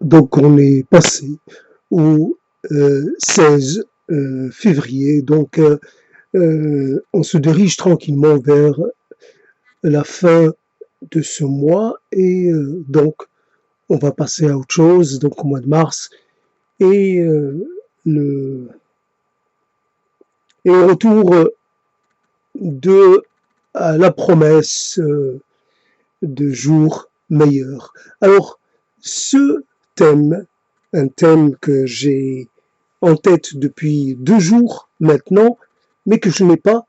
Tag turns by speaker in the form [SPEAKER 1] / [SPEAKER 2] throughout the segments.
[SPEAKER 1] Donc on est passé au 16 février. Donc on se dirige tranquillement vers la fin de ce mois et donc on va passer à autre chose, donc au mois de mars et le et au retour de la promesse de jours meilleurs. Alors ce thème, un thème que j'ai en tête depuis 2 jours maintenant, mais que je n'ai pas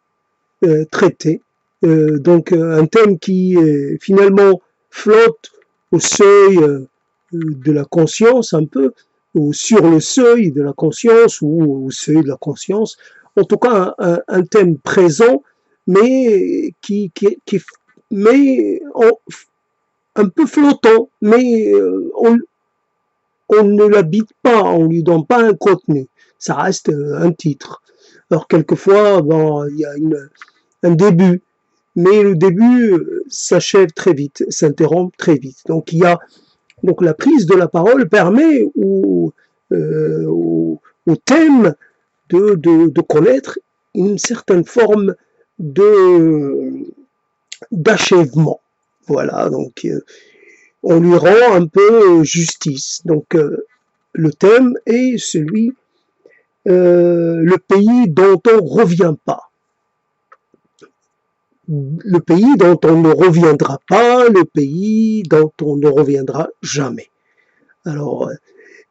[SPEAKER 1] traité. Donc un thème qui finalement flotte au seuil de la conscience un peu, ou sur le seuil de la conscience, ou au seuil de la conscience. En tout cas, un thème présent, mais mais un peu flottant, mais on ne l'habite pas, on lui donne pas un contenu. Ça reste un titre. Alors quelquefois, bon, il y a un début, mais le début s'achève très vite, s'interrompt très vite. Donc il y a donc la prise de la parole permet au thème de connaître une certaine forme de d'achèvement. Voilà, donc on lui rend un peu justice. Donc le thème est celui le pays dont on ne revient pas. Le pays dont on ne reviendra pas, le pays dont on ne reviendra jamais. Alors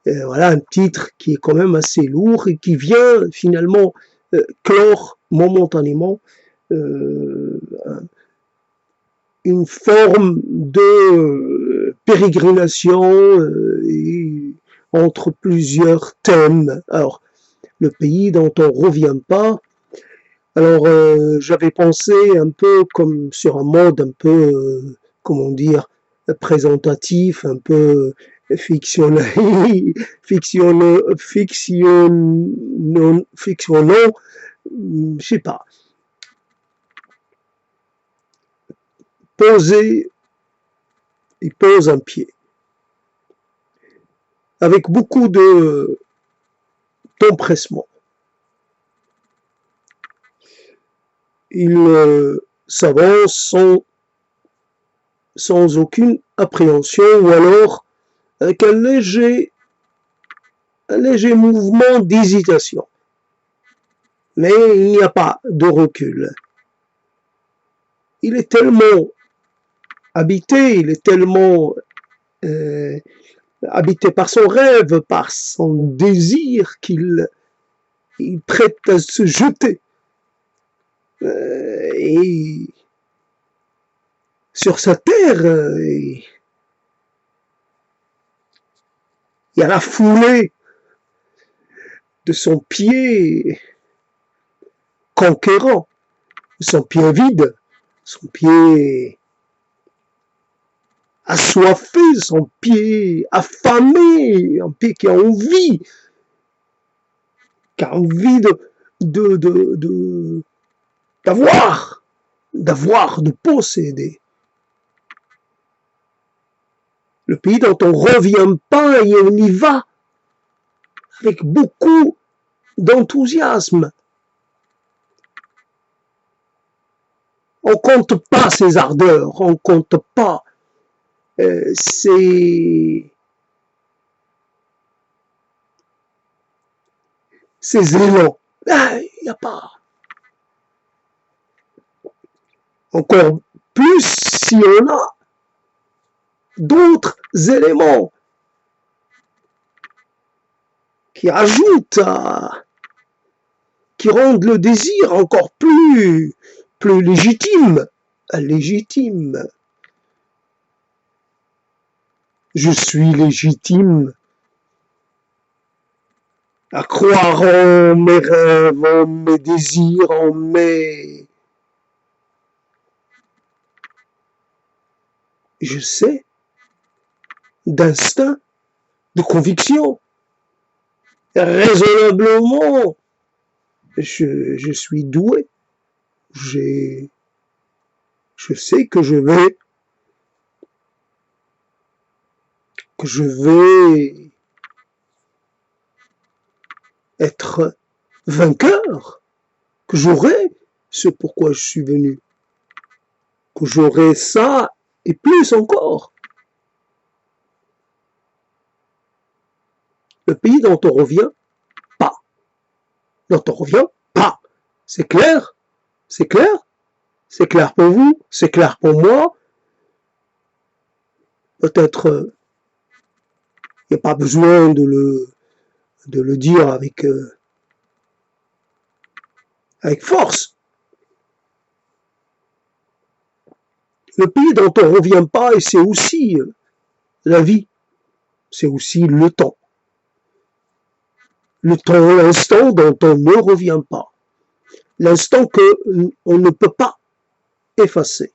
[SPEAKER 1] voilà un titre qui est quand même assez lourd et qui vient finalement clore momentanément euh, une forme de pérégrination entre plusieurs thèmes. Alors le pays dont on ne revient pas. Alors, j'avais pensé un peu comme sur un mode un peu, comment dire, présentatif, un peu fictionnel, fictionnant, je sais pas, poser, il pose un pied, avec beaucoup d'empressement. Il s'avance sans aucune appréhension, ou alors avec un léger mouvement d'hésitation. Mais il n'y a pas de recul. Il est tellement habité, il est tellement habité par son rêve, par son désir qu'il est prêt à se jeter. Et sur sa terre, il y a la foulée de son pied conquérant, son pied vide, son pied assoiffé, son pied affamé, un pied qui a envie d'avoir, de posséder. Le pays dont on ne revient pas et on y va avec beaucoup d'enthousiasme. On compte pas ses ardeurs, on compte pas ses élans. Il n'y a pas. Encore plus si on a d'autres éléments qui ajoutent qui rendent le désir encore plus légitime. Légitime. Je suis légitime à croire en mes rêves, en mes désirs, en mes... Je sais, d'instinct, de conviction, raisonnablement, je suis doué. Je sais que je vais que je vais être vainqueur, que j'aurai ce pourquoi je suis venu, que j'aurai ça et plus encore. Le pays dont on revient pas. Dont on revient pas. C'est clair? C'est clair? C'est clair pour vous? C'est clair pour moi? Peut-être il n'y a pas besoin de le dire avec force. Le pays dont on ne revient pas, et c'est aussi la vie, c'est aussi le temps. Le temps, l'instant dont on ne revient pas. L'instant qu'on ne peut pas effacer.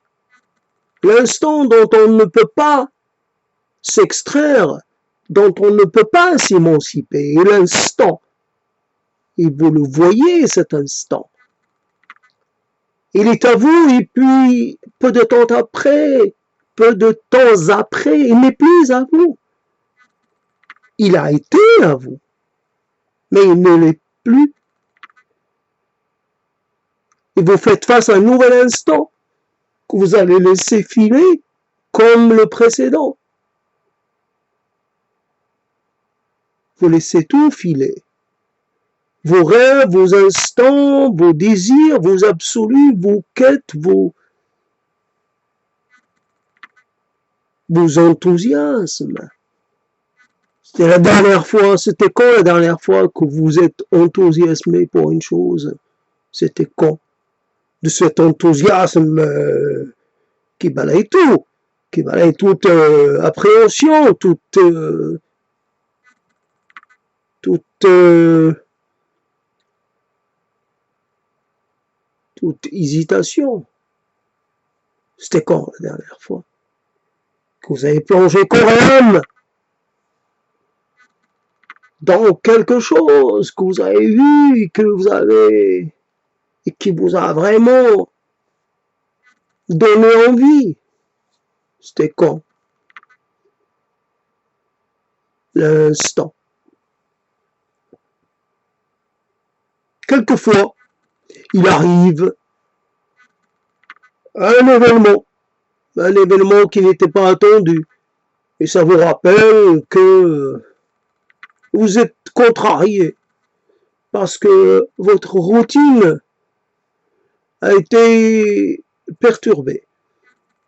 [SPEAKER 1] L'instant dont on ne peut pas s'extraire, dont on ne peut pas s'émanciper. Et l'instant, et vous le voyez cet instant, il est à vous et puis peu de temps après, il n'est plus à vous. Il a été à vous, mais il ne l'est plus. Et vous faites face à un nouvel instant que vous allez laisser filer comme le précédent. Vous laissez tout filer. Vos rêves, vos instants, vos désirs, vos absolus, vos quêtes, vos enthousiasmes. C'était la dernière fois, c'était quand la dernière fois que vous êtes enthousiasmé pour une chose? C'était quand? De cet enthousiasme qui balaye tout, qui balaye toute appréhension, toute hésitation. C'était quand la dernière fois que vous avez plongé corps et âme dans quelque chose que vous avez vu, et qui vous a vraiment donné envie? C'était quand? L'instant. Quelquefois, il arrive un événement qui n'était pas attendu, et ça vous rappelle que vous êtes contrarié parce que votre routine a été perturbée.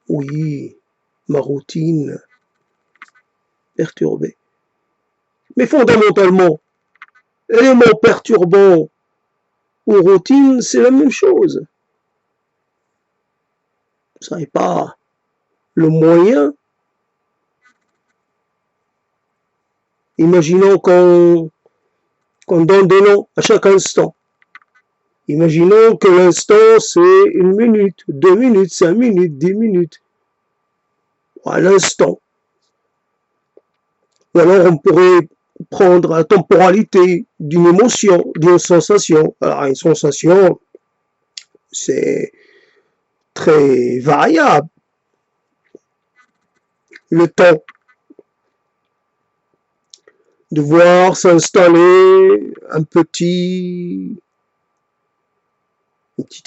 [SPEAKER 1] Oui, ma routine perturbée. Mais fondamentalement, élément perturbant ou routine, c'est la même chose. Vous n'avez pas le moyen. Imaginons qu'on donne des noms à chaque instant. Imaginons que l'instant, c'est 1 minute, 2 minutes, 5 minutes, 10 minutes. À l'instant. Ou alors on pourrait prendre la temporalité d'une émotion, d'une sensation. Alors une sensation, c'est très variable. Le temps de voir s'installer une petite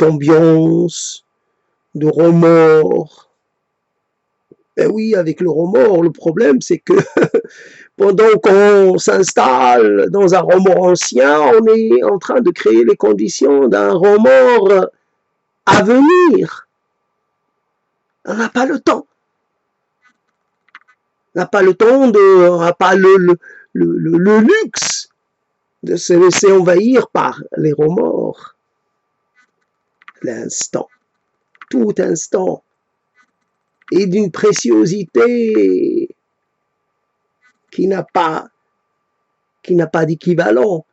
[SPEAKER 1] ambiance de remords. Ben oui, avec le remords, le problème c'est que pendant qu'on s'installe dans un remords ancien, on est en train de créer les conditions d'un remords à venir. On n'a pas le temps. On n'a pas le temps, on n'a pas le luxe de se laisser envahir par les remords. L'instant, tout instant, est d'une préciosité qui n'a pas d'équivalent.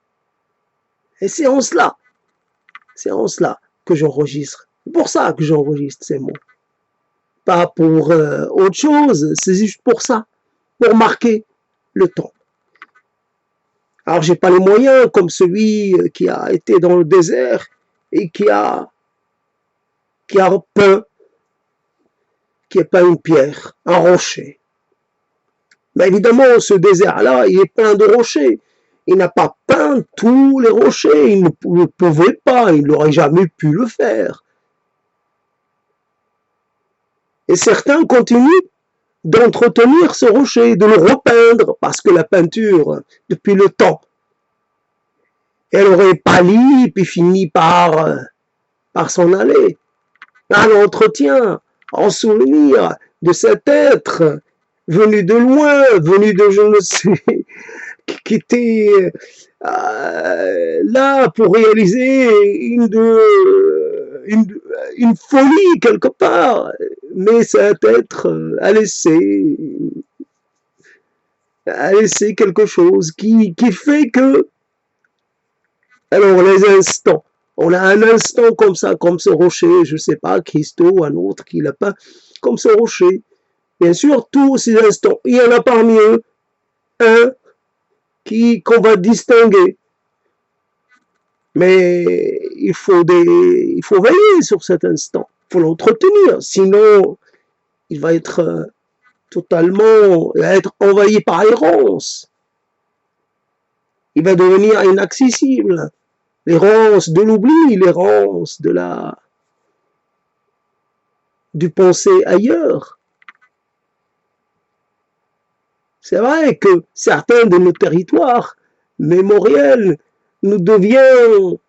[SPEAKER 1] Et c'est en cela que j'enregistre. C'est pour ça que j'enregistre ces mots. Pas pour autre chose, c'est juste pour ça, pour marquer le temps. Alors j'ai pas les moyens comme celui qui a été dans le désert et qui a peint une pierre, un rocher. Mais évidemment, ce désert-là, il est plein de rochers. Il n'a pas peint tous les rochers, il ne pouvait pas, il n'aurait jamais pu le faire. Et certains continuent d'entretenir ce rocher, de le repeindre, parce que la peinture, depuis le temps, elle aurait pâli, puis fini par s'en aller. Un entretien, en souvenir de cet être venu de loin, venu de je ne sais, qui était là pour réaliser une folie quelque part. Mais cet être a laissé quelque chose qui fait que, alors les instants, on a un instant comme ça, comme ce rocher, je ne sais pas, Christo, un autre qui l'a peint, comme ce rocher. Bien sûr, tous ces instants, il y en a parmi eux un qu'on va distinguer. Mais il faut veiller sur cet instant, il faut l'entretenir, sinon il va être il va être envahi par l'errance. Il va devenir inaccessible. L'errance de l'oubli, l'errance du penser ailleurs. C'est vrai que certains de nos territoires mémoriels nous devient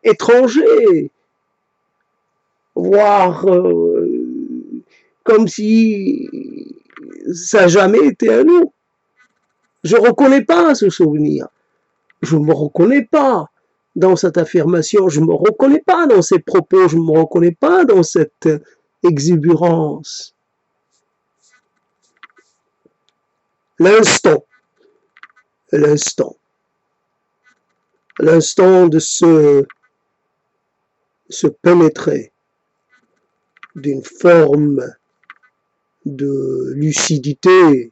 [SPEAKER 1] étrangers, voire comme si ça n'a jamais été à nous. Je ne reconnais pas ce souvenir. Je ne me reconnais pas dans cette affirmation. Je ne me reconnais pas dans ces propos. Je ne me reconnais pas dans cette exubérance. L'instant de se pénétrer d'une forme de lucidité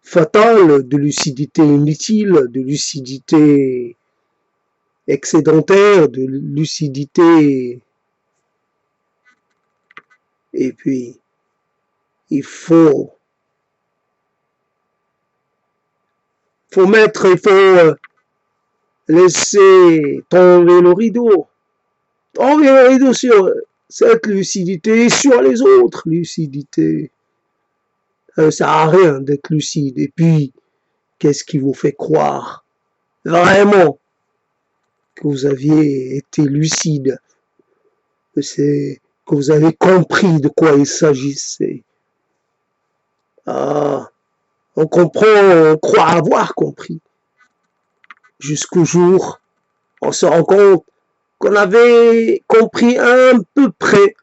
[SPEAKER 1] fatale, de lucidité inutile, de lucidité excédentaire, de lucidité. Et puis, il faut laisser tomber le rideau sur cette lucidité et sur les autres lucidités. Ça ne sert à rien d'être lucide. Et puis, qu'est-ce qui vous fait croire vraiment que vous aviez été lucide? C'est que vous avez compris de quoi il s'agissait. On croit avoir compris. Jusqu'au jour, on se rend compte qu'on avait compris à peu près,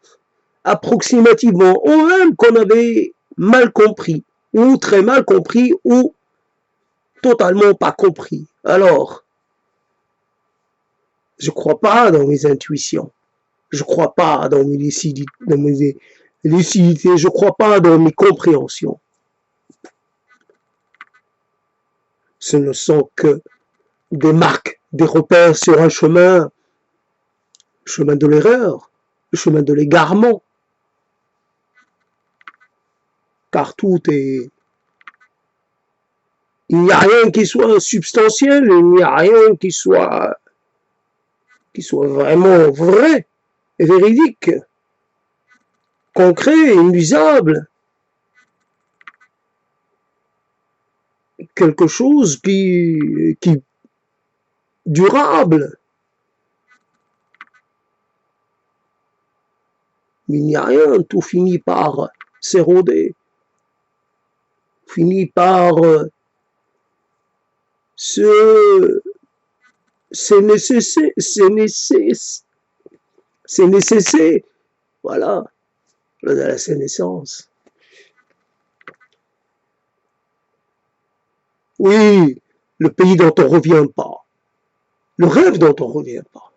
[SPEAKER 1] approximativement, ou même qu'on avait mal compris, ou très mal compris, ou totalement pas compris. Alors, je ne crois pas dans mes intuitions, je ne crois pas dans mes lucidités, je ne crois pas dans mes compréhensions. Ce ne sont que des marques, des repères sur un chemin, le chemin de l'erreur, le chemin de l'égarement. Car il n'y a rien qui soit substantiel, il n'y a rien qui soit vraiment vrai et véridique, concret, inusiable. Quelque chose qui durable. Mais il n'y a rien, tout finit par s'éroder, finit par c'est nécessaire, voilà, la sénescence. Oui, le pays dont on ne revient pas, le rêve dont on ne revient pas.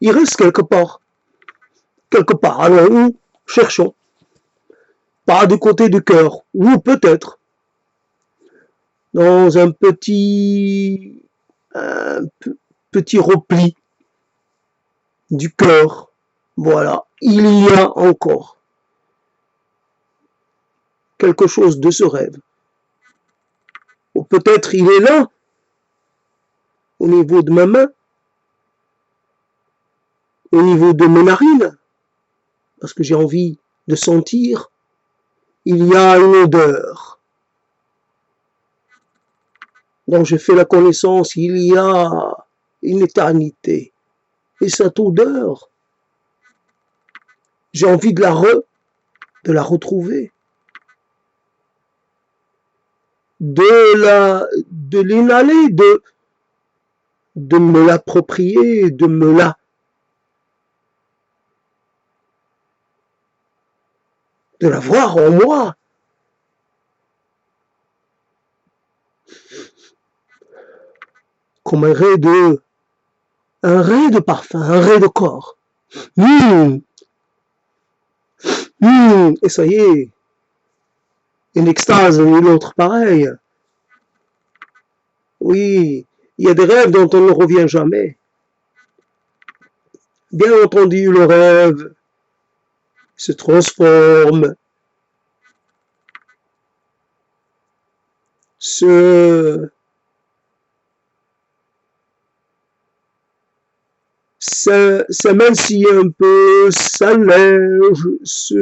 [SPEAKER 1] Il reste quelque part. Alors où? Cherchons. Pas du côté du cœur, ou peut-être dans un petit repli du cœur. Voilà, il y a encore quelque chose de ce rêve. Ou peut-être il est là, au niveau de ma main, au niveau de mes narines, parce que j'ai envie de sentir. Il y a une odeur dont je fais la connaissance il y a une éternité. Et cette odeur, j'ai envie de la retrouver, de l'inhaler, de me l'approprier, de la voir en moi. Comme un ray de parfum, un ray de corps. Et ça y est, une extase, une autre pareille. Oui, il y a des rêves dont on ne revient jamais. Bien entendu, le rêve se transforme, s'amincit un peu, s'allège,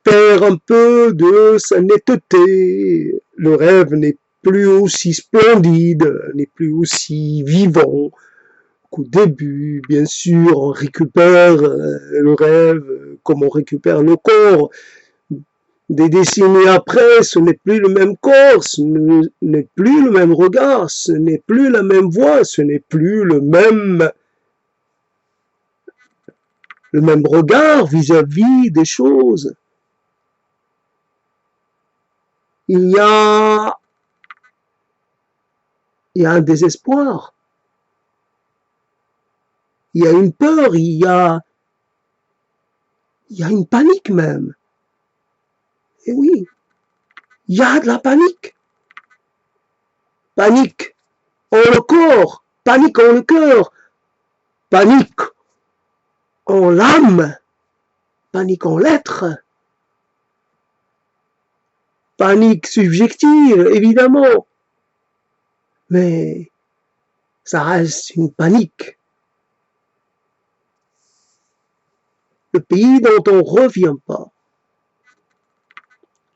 [SPEAKER 1] perd un peu de sa netteté. Le rêve n'est plus aussi splendide, n'est plus aussi vivant qu'au début. Bien sûr, on récupère le rêve comme on récupère le corps. Des décennies après, ce n'est plus le même corps, ce n'est plus le même regard, ce n'est plus la même voix, ce n'est plus le même regard vis-à-vis des choses. Il y a un désespoir, il y a une peur, il y a une panique même. Et oui, il y a de la panique. Panique en le corps, panique en le cœur, panique en l'âme, panique en l'être, panique subjective, évidemment. Mais ça reste une panique. Le pays dont on ne revient pas,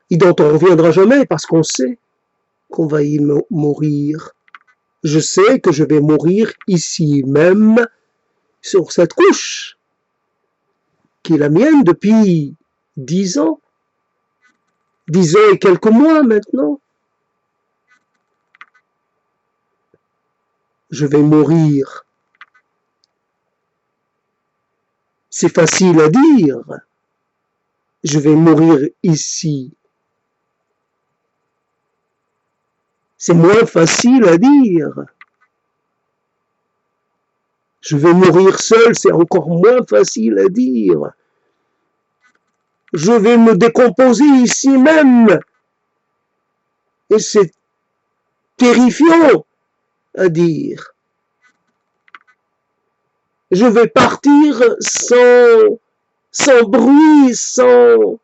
[SPEAKER 1] et dont on ne reviendra jamais parce qu'on sait qu'on va y mourir. Je sais que je vais mourir ici même, sur cette couche, qui est la mienne depuis 10 ans, 10 ans et quelques mois maintenant. Je vais mourir. C'est facile à dire. Je vais mourir ici. C'est moins facile à dire. Je vais mourir seul, c'est encore moins facile à dire. Je vais me décomposer ici même. Et c'est terrifiant à dire. Je vais partir sans bruit, sans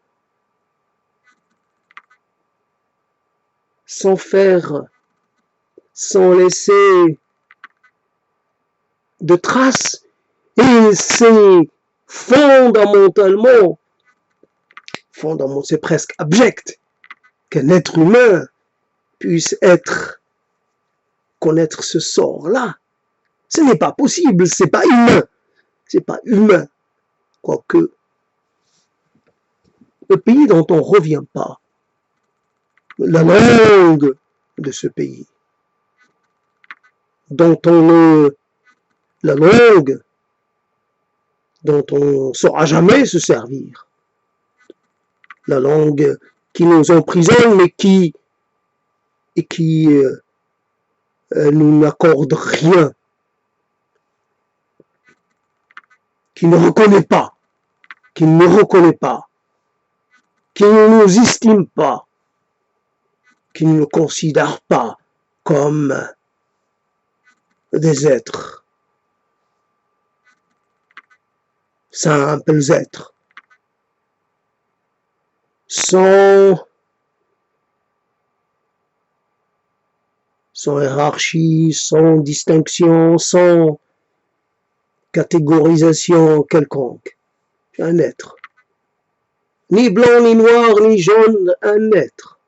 [SPEAKER 1] faire, sans laisser de traces. Et c'est fondamentalement, c'est presque abject qu'un être humain puisse connaître ce sort-là. Ce n'est pas possible, c'est pas humain. C'est pas humain. Quoique, le pays dont on ne revient pas, la langue de ce pays, la langue dont on ne saura jamais se servir, la langue qui nous emprisonne mais qui nous n'accorde rien, qui ne reconnaît pas, qui ne nous reconnaît pas, qui ne nous estime pas, qui ne nous considère pas comme des êtres simples êtres, sans hiérarchie, sans distinction, sans catégorisation quelconque. Un être. Ni blanc, ni noir, ni jaune, un être.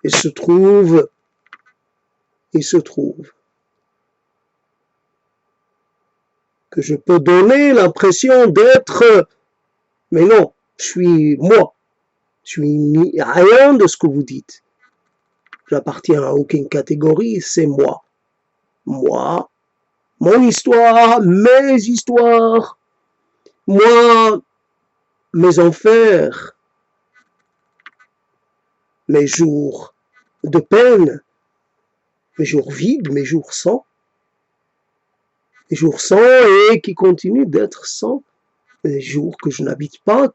[SPEAKER 1] Il se trouve que je peux donner l'impression d'être, mais non, je suis moi. Je suis rien de ce que vous dites. J'appartiens à aucune catégorie, c'est moi. Moi, mon histoire, mes histoires, moi, mes enfers, mes jours de peine, mes jours vides, mes jours sans, et qui continuent d'être sans, les jours que je n'habite pas,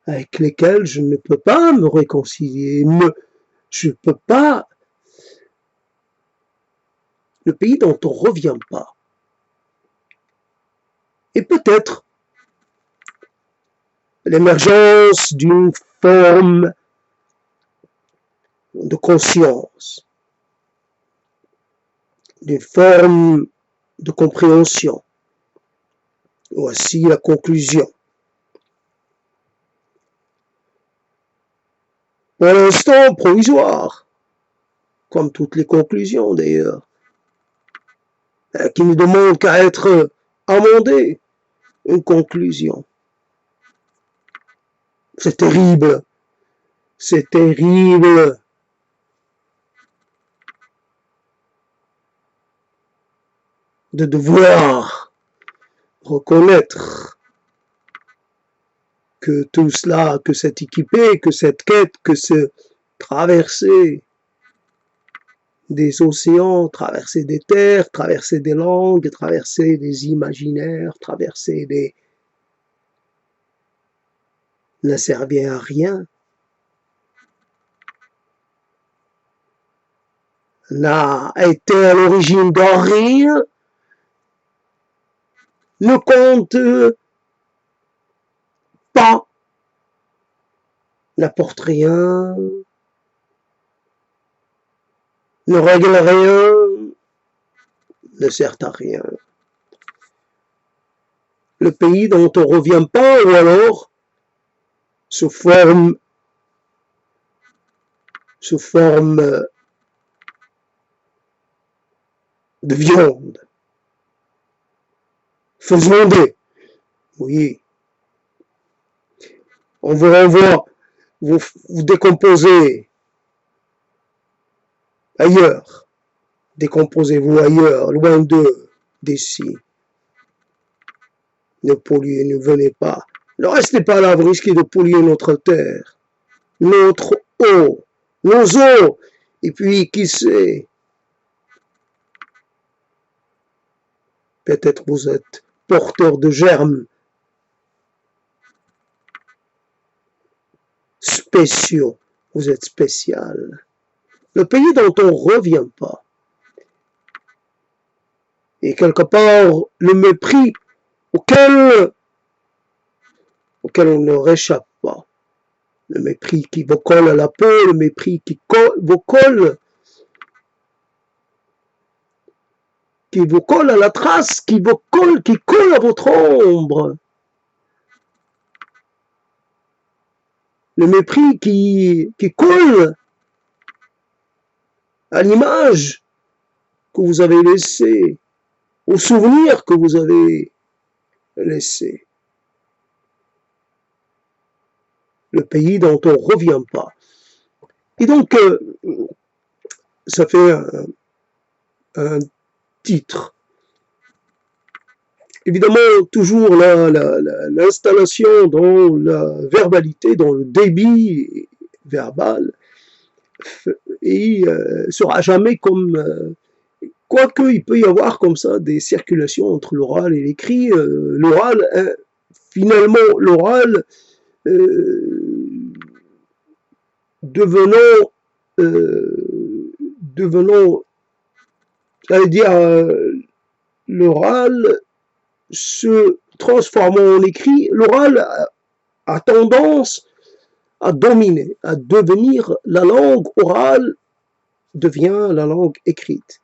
[SPEAKER 1] avec lesquels je ne peux pas me réconcilier, je peux pas, le pays dont on revient pas. Et peut-être l'émergence d'une forme de conscience, d'une forme de compréhension. Voici la conclusion. Pour l'instant provisoire, comme toutes les conclusions d'ailleurs, qui ne demandent qu'à être amendées, une conclusion. C'est terrible, de devoir reconnaître que tout cela, que cette équipée, que cette quête, que ce traverser des océans, traverser des terres, traverser des langues, traverser des imaginaires, traverser des... ne servait à rien, n'a été à l'origine de rien, ne compte pas, n'apporte rien, ne règle rien, ne sert à rien. Le pays dont on revient pas, ou alors sous forme de viande. Faisons des. Oui. On vous renvoie, vous décomposez ailleurs. Décomposez-vous ailleurs, loin d'ici. Ne polluez, ne venez pas. Ne restez pas là, vous risquez de polluer notre terre, notre eau, nos eaux. Et puis, qui sait, peut-être vous êtes porteur de germes spéciaux. Vous êtes spécial. Le pays dont on ne revient pas. Et quelque part, le mépris auquel on ne réchappe pas. Le mépris qui vous colle à la peau, le mépris qui vous colle à la trace, qui colle à votre ombre. Le mépris qui colle à l'image que vous avez laissée, au souvenir que vous avez laissé. Le pays dont on ne revient pas. Et donc, ça fait un titre. Évidemment, toujours l'installation dans la verbalité, dans le débit verbal, et sera jamais comme... quoique il peut y avoir comme ça des circulations entre l'oral et l'écrit, l'oral, finalement, l'oral devenant, j'allais dire, l'oral se transformant en écrit, l'oral a tendance à dominer, à devenir la langue orale devient la langue écrite.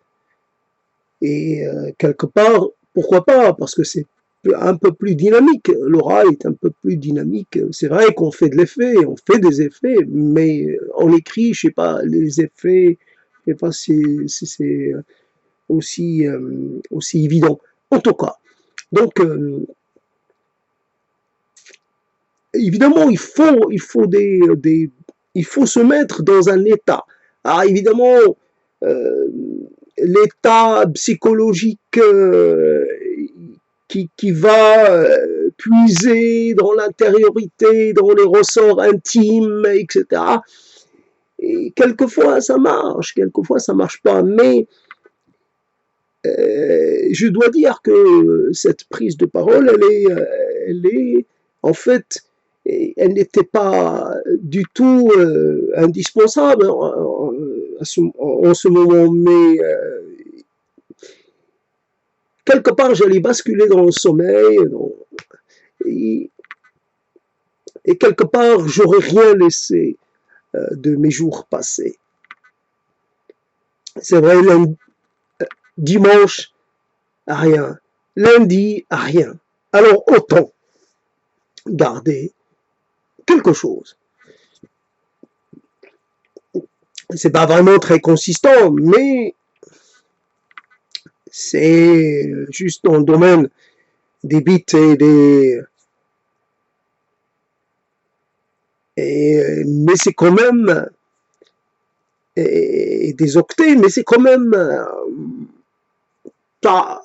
[SPEAKER 1] Et quelque part, pourquoi pas? Parce que c'est un peu plus dynamique. L'oral est un peu plus dynamique. C'est vrai qu'on fait de l'effet, on fait des effets, mais on écrit, je sais pas, les effets, je sais pas si c'est aussi évident. En tout cas, donc évidemment, il faut se mettre dans un état. Ah, évidemment, euh, l'état psychologique qui va puiser dans l'intériorité, dans les ressorts intimes, etc. Et quelquefois ça marche pas, mais je dois dire que cette prise de parole, elle est en fait, elle n'était pas du tout indispensable en ce moment, mais quelque part j'allais basculer dans le sommeil, et, et quelque part j'aurais rien laissé de mes jours passés. C'est vrai, dimanche, rien. Lundi, rien. Alors autant garder quelque chose. C'est pas vraiment très consistant, mais c'est juste dans le domaine des bits mais c'est quand même des octets, mais c'est quand même pas.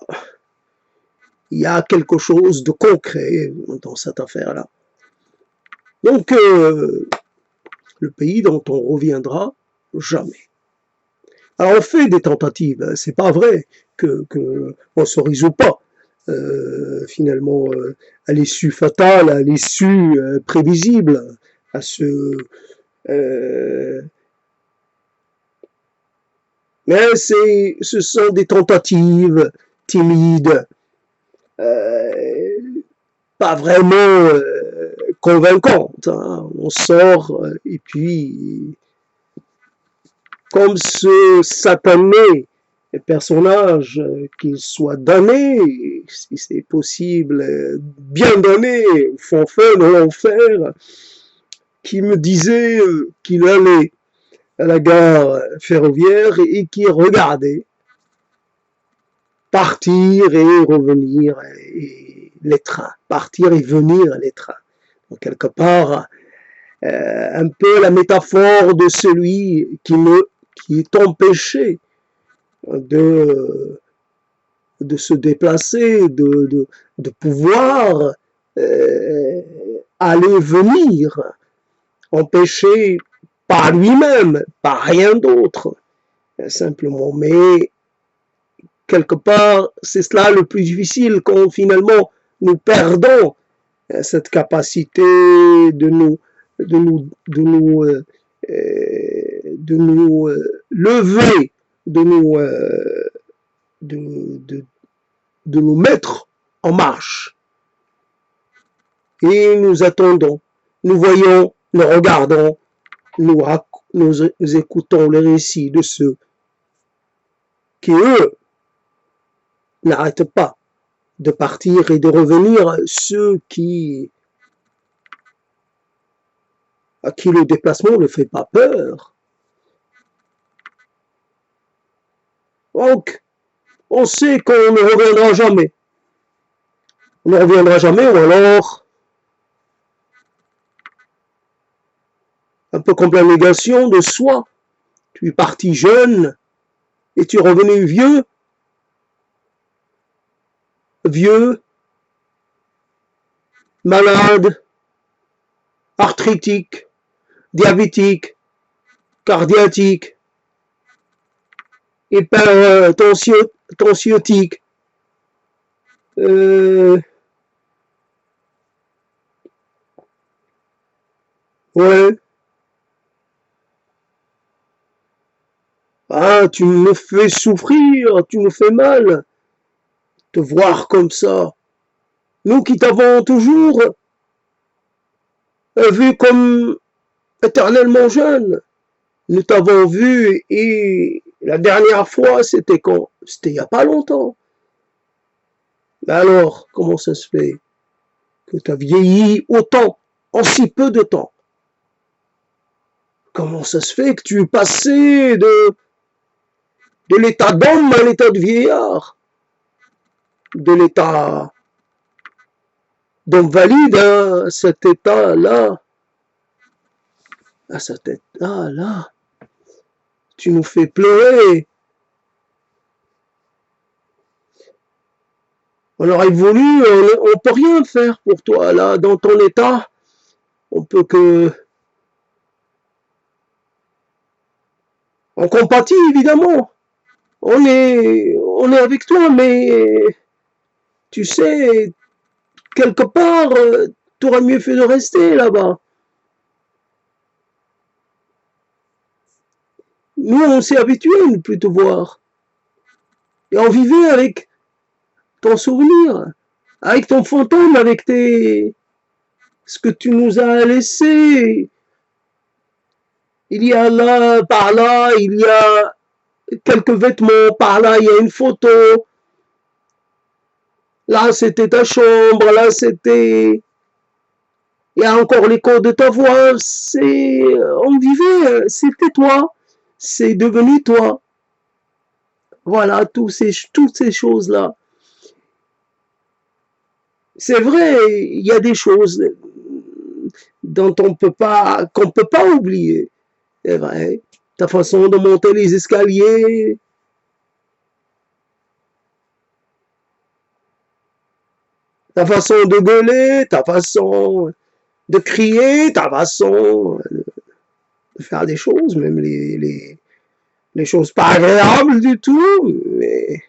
[SPEAKER 1] Il y a quelque chose de concret dans cette affaire-là. Donc, le pays dont on reviendra jamais. Alors, on fait des tentatives. C'est pas vrai que on se résout pas finalement à l'issue fatale, à l'issue prévisible, à mais ce sont des tentatives timides, pas vraiment convaincantes. Hein. On sort et puis, comme ce satané personnage, qu'il soit damné, si c'est possible, bien damné, au fond fait de l'enfer, qui me disait qu'il allait à la gare ferroviaire et qui regardait partir et revenir et les trains, partir et venir les trains. Donc quelque part, un peu la métaphore de celui qui est empêché de se déplacer, de pouvoir aller venir, empêché par lui-même, par rien d'autre, simplement. Mais quelque part, c'est cela le plus difficile quand finalement nous perdons cette capacité de nous lever, de nous mettre en marche. Et nous attendons, nous voyons, nous regardons, nous écoutons les récits de ceux qui, eux, n'arrêtent pas de partir et de revenir, ceux à qui le déplacement ne fait pas peur. Donc, on sait qu'on ne reviendra jamais. On ne reviendra jamais, ou alors, un peu comme la négation de soi. Tu es parti jeune et tu es revenu vieux, malade, arthritique, diabétique, cardiaque, hypertensiotique, ouais. Ah, tu me fais souffrir, tu me fais mal. te voir comme ça. Nous qui t'avons toujours vu comme éternellement jeune, nous t'avons vu et la dernière fois, c'était quand? C'était il n'y a pas longtemps. Mais alors, comment ça se fait que tu as vieilli autant en si peu de temps? Comment ça se fait que tu es passé de l'état d'homme à l'état de vieillard? De l'état d'homme valide à cet état-là? À cet état-là? Tu nous fais pleurer. On aurait voulu, on peut rien faire pour toi là, dans ton état. On peut que, on compatit évidemment. On est avec toi, mais tu sais, quelque part, t'aurais mieux fait de rester là-bas. Nous, on s'est habitué à ne plus te voir. Et on vivait avec ton souvenir, avec ton fantôme, avec ce que tu nous as laissé. Il y a là, par là, il y a quelques vêtements, par là, il y a une photo. Là, c'était ta chambre, là, c'était... Il y a encore l'écho de ta voix. On vivait, c'était toi. C'est devenu toi. Voilà, toutes ces choses-là. C'est vrai, il y a des choses qu'on peut pas oublier. C'est vrai. Ta façon de monter les escaliers, ta façon de gueuler, ta façon de crier, ta façon de faire des choses, même les choses pas agréables du tout, mais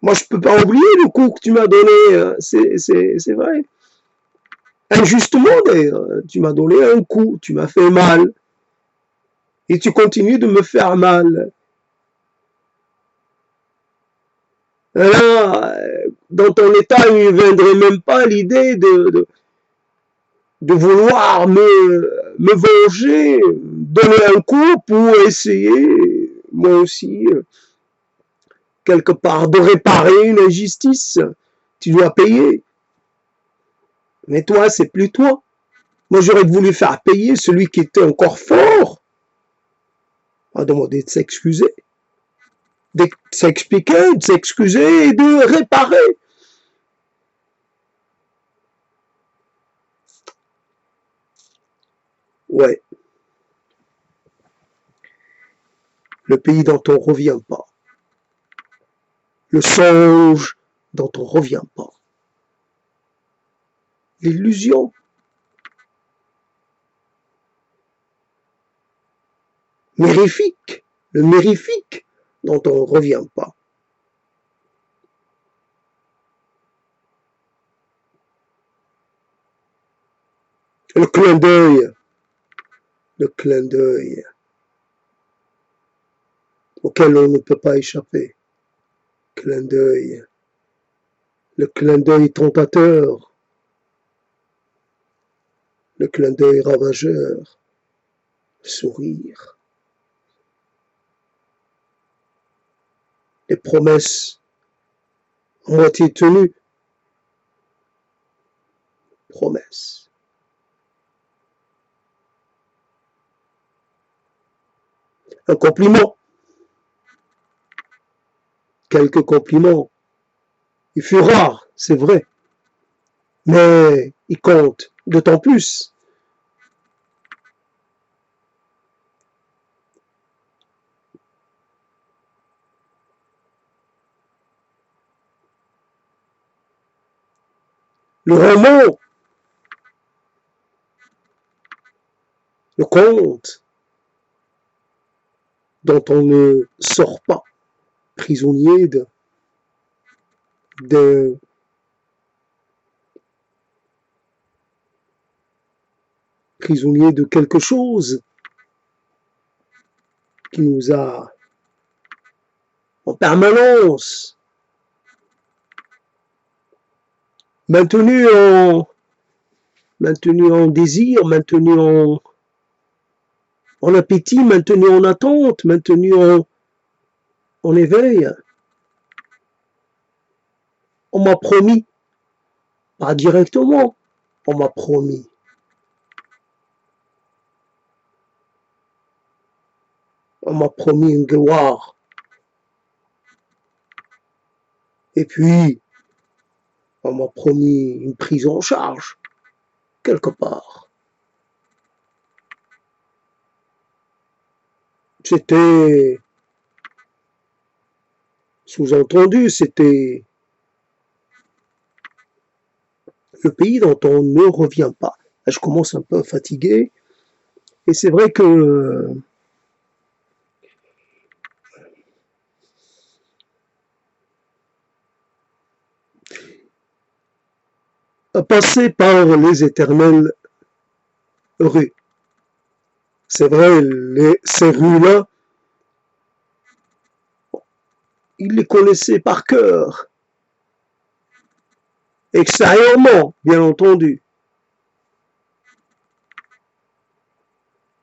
[SPEAKER 1] moi je peux pas oublier le coup que tu m'as donné, c'est vrai. Injustement d'ailleurs, tu m'as donné un coup, tu m'as fait mal, et tu continues de me faire mal. Là, dans ton état, il ne viendrait même pas l'idée de vouloir me venger, donner un coup pour essayer, moi aussi, quelque part, de réparer une injustice. Tu dois payer. Mais toi, c'est plus toi. Moi, j'aurais voulu faire payer celui qui était encore fort, a demandé de s'excuser, de s'expliquer, de s'excuser et de réparer. Ouais. Le pays dont on revient pas. Le songe dont on revient pas. L'illusion. Mirifique. Le mirifique dont on revient pas. Le clin d'œil. Le clin d'œil auquel on ne peut pas échapper. Clin d'œil. Le clin d'œil tentateur. Le clin d'œil ravageur. Sourire. Les promesses à moitié tenues. Promesses. Un compliment. Quelques compliments. Il fut rare, c'est vrai. Mais il compte d'autant plus. Le roman, le conte, dont on ne sort pas, prisonnier de prisonnier de quelque chose qui nous a en permanence maintenu en désir, maintenu en appétit, maintenu en attente, maintenu en éveil. On m'a promis, pas directement, on m'a promis. On m'a promis une gloire. Et puis, on m'a promis une prise en charge, quelque part. C'était sous-entendu, c'était le pays dont on ne revient pas. Là, je commence un peu fatigué. Et c'est vrai que passer par les éternelles rues. C'est vrai, ces rues-là, il les connaissait par cœur. Extérieurement, bien entendu.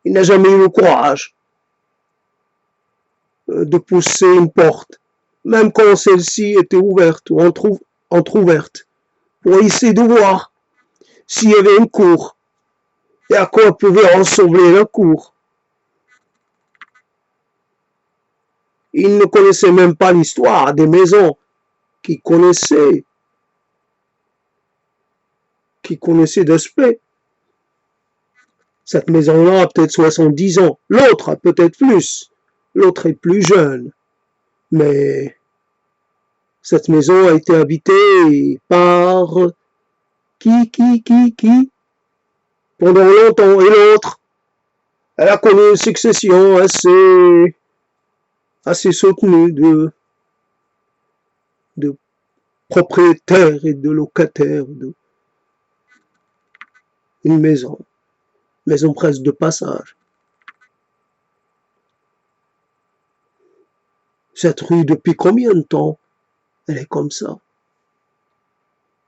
[SPEAKER 1] Il n'a jamais eu le courage de pousser une porte, même quand celle-ci était ouverte ou entrouverte, pour essayer de voir s'il y avait une cour et à quoi pouvait ressembler la cour. Il ne connaissait même pas l'histoire des maisons qu'il connaissait d'aspect. Cette maison-là a peut-être 70 ans, l'autre a peut-être plus, l'autre est plus jeune, mais cette maison a été habitée par qui pendant longtemps, et l'autre, elle a connu une succession assez soutenue de propriétaires et de locataires d'une maison presque de passage. Cette rue, depuis combien de temps elle est comme ça?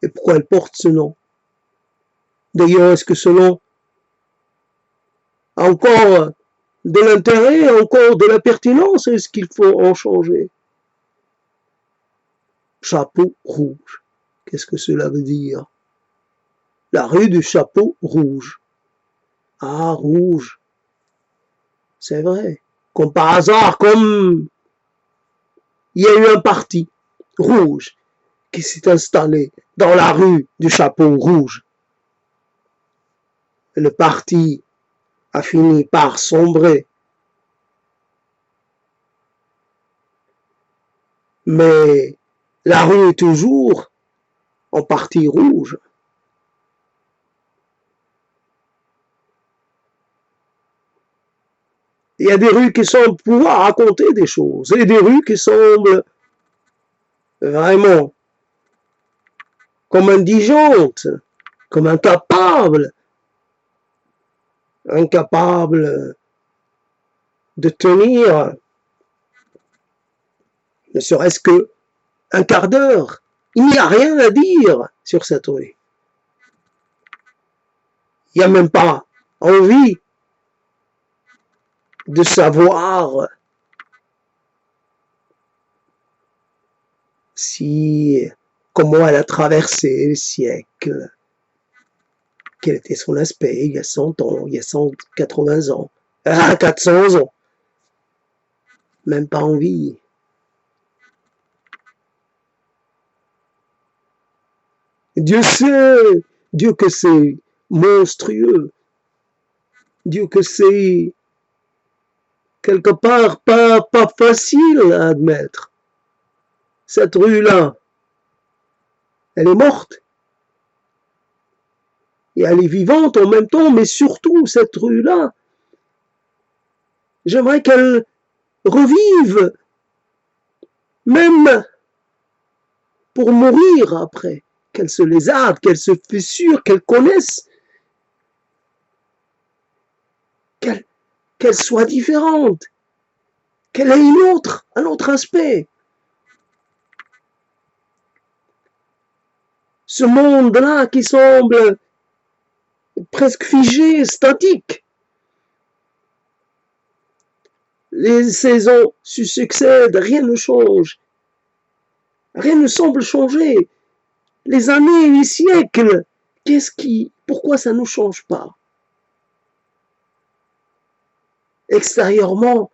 [SPEAKER 1] Et pourquoi elle porte ce nom? D'ailleurs, est-ce que ce nom a encore de l'intérêt, encore de la pertinence? Est-ce qu'il faut en changer? Chapeau rouge. Qu'est-ce que cela veut dire? La rue du chapeau rouge. Ah, rouge. C'est vrai. Comme par hasard, comme il y a eu un parti rouge qui s'est installé dans la rue du chapeau rouge. Le parti a fini par sombrer. Mais la rue est toujours en partie rouge. Il y a des rues qui semblent pouvoir raconter des choses et des rues qui semblent vraiment comme indigentes, comme incapables de tenir ne serait-ce que un quart d'heure. Il n'y a rien à dire sur cette rue. Il n'y a même pas envie de savoir comment elle a traversé les siècles, quel était son aspect il y a 100 ans, il y a 180 ans, 400 ans. Même pas envie. Dieu sait, Dieu que c'est monstrueux, Dieu que c'est quelque part pas facile à admettre. Cette rue-là, elle est morte. Et elle est vivante en même temps, mais surtout cette rue-là, j'aimerais qu'elle revive, même pour mourir après, qu'elle se lézarde, qu'elle se fissure, qu'elle connaisse, qu'elle soit différente, qu'elle ait un autre aspect. ce monde-là qui semble presque figé, statique. Les saisons se succèdent, rien ne change. Rien ne semble changer. Les années, les siècles, pourquoi ça ne change pas? Extérieurement,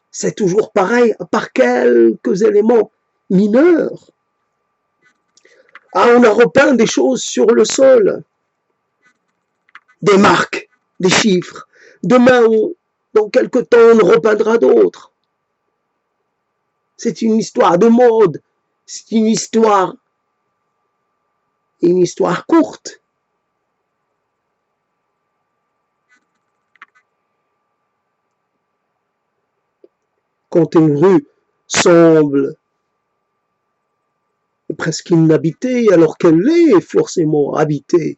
[SPEAKER 1] c'est toujours pareil, à part quelques éléments mineurs. Ah, on a repeint des choses sur le sol, des marques, des chiffres. Demain, dans quelque temps, on repeindra d'autres. C'est une histoire de mode, c'est une histoire courte. Quand une rue semble presque inhabitée, alors qu'elle est forcément habitée,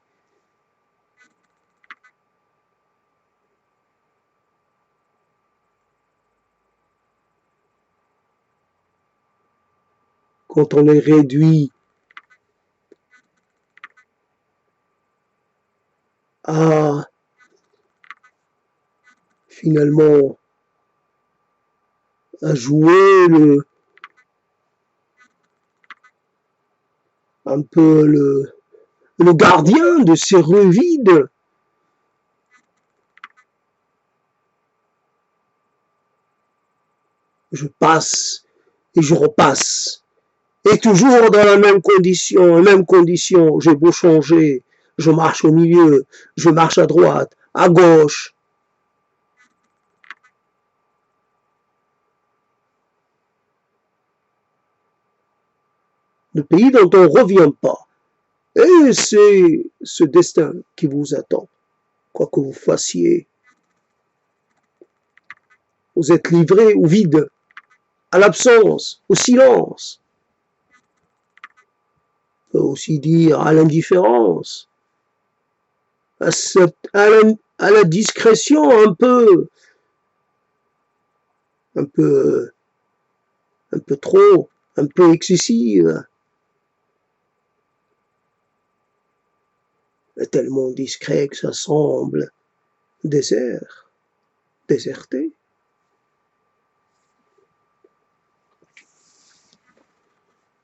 [SPEAKER 1] quand on est réduit à finalement à jouer un peu le gardien de ces rues vides. Je passe et je repasse. Et toujours dans la même condition, j'ai beau changer, je marche au milieu, je marche à droite, à gauche. Le pays dont on ne revient pas. Et c'est ce destin qui vous attend, quoi que vous fassiez. Vous êtes livré au vide, à l'absence, au silence. On peut aussi dire à l'indifférence, à la discrétion un peu trop, un peu excessive. Tellement discret que ça semble déserté.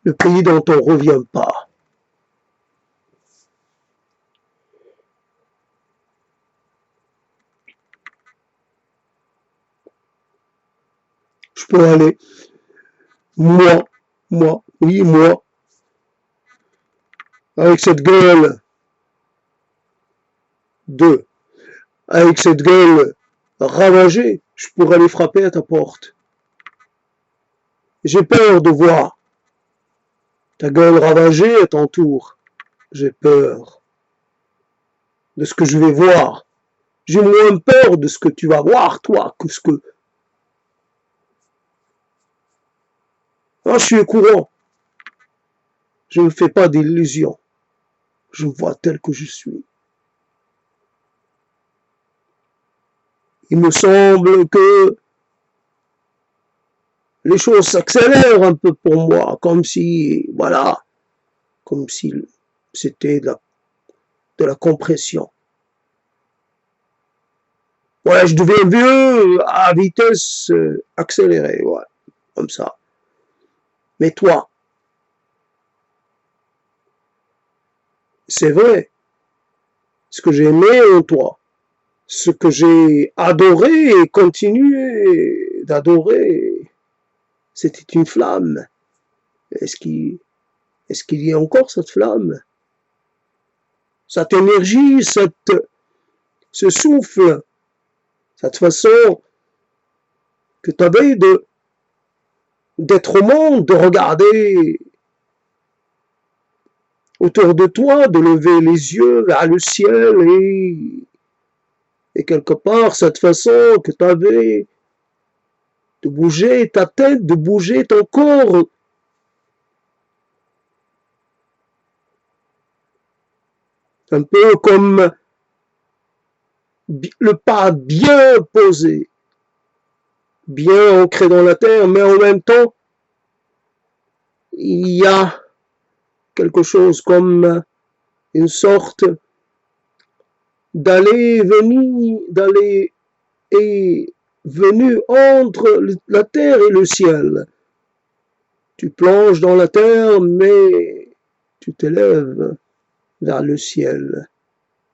[SPEAKER 1] Le pays dont on ne revient pas. Je peux aller, moi, avec cette gueule, avec cette gueule ravagée, je pourrais aller frapper à ta porte. J'ai peur de voir ta gueule ravagée à ton tour. J'ai peur de ce que je vais voir. J'ai moins peur de ce que tu vas voir, toi, que ce que... Ah, je suis au courant. Je ne me fais pas d'illusions. Je me vois tel que je suis. Il me semble que les choses s'accélèrent un peu pour moi, comme si c'était de la compression. Ouais, je deviens vieux à vitesse accélérée, ouais, comme ça. Mais toi, c'est vrai, ce que j'ai aimé en toi, ce que j'ai adoré et continué d'adorer, c'était une flamme. Est-ce qu'il y a encore cette flamme? Cette énergie, ce souffle, cette façon que tu avais d'être au monde, de regarder autour de toi, de lever les yeux vers le ciel et quelque part cette façon que tu avais de bouger ta tête, de bouger ton corps. Un peu comme le pas bien posé, bien ancré dans la terre, mais en même temps, il y a quelque chose comme une sorte d'aller et venir entre la terre et le ciel. Tu plonges dans la terre, mais tu t'élèves vers le ciel.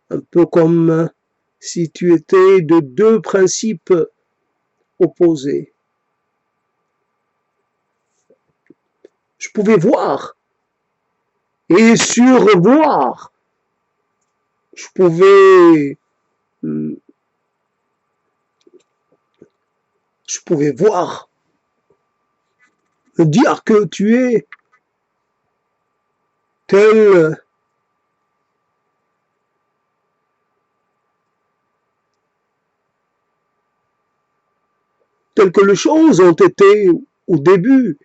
[SPEAKER 1] Un peu comme si tu étais de deux principes opposés. Je pouvais voir et survoir. Je pouvais voir, dire que tu es tel que les choses ont été au début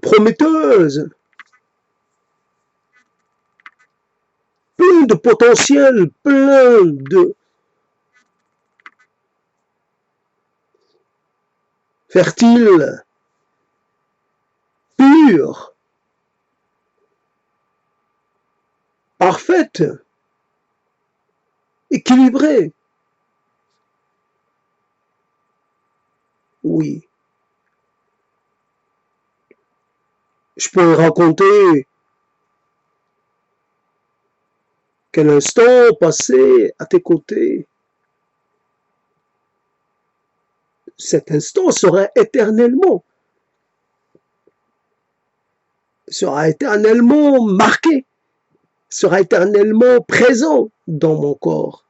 [SPEAKER 1] prometteuses, plein de potentiel, plein de fertile, pure, parfaite, équilibrée. Oui, je peux raconter quel instant passé à tes côtés. Cet instant sera éternellement marqué, sera éternellement présent dans mon corps.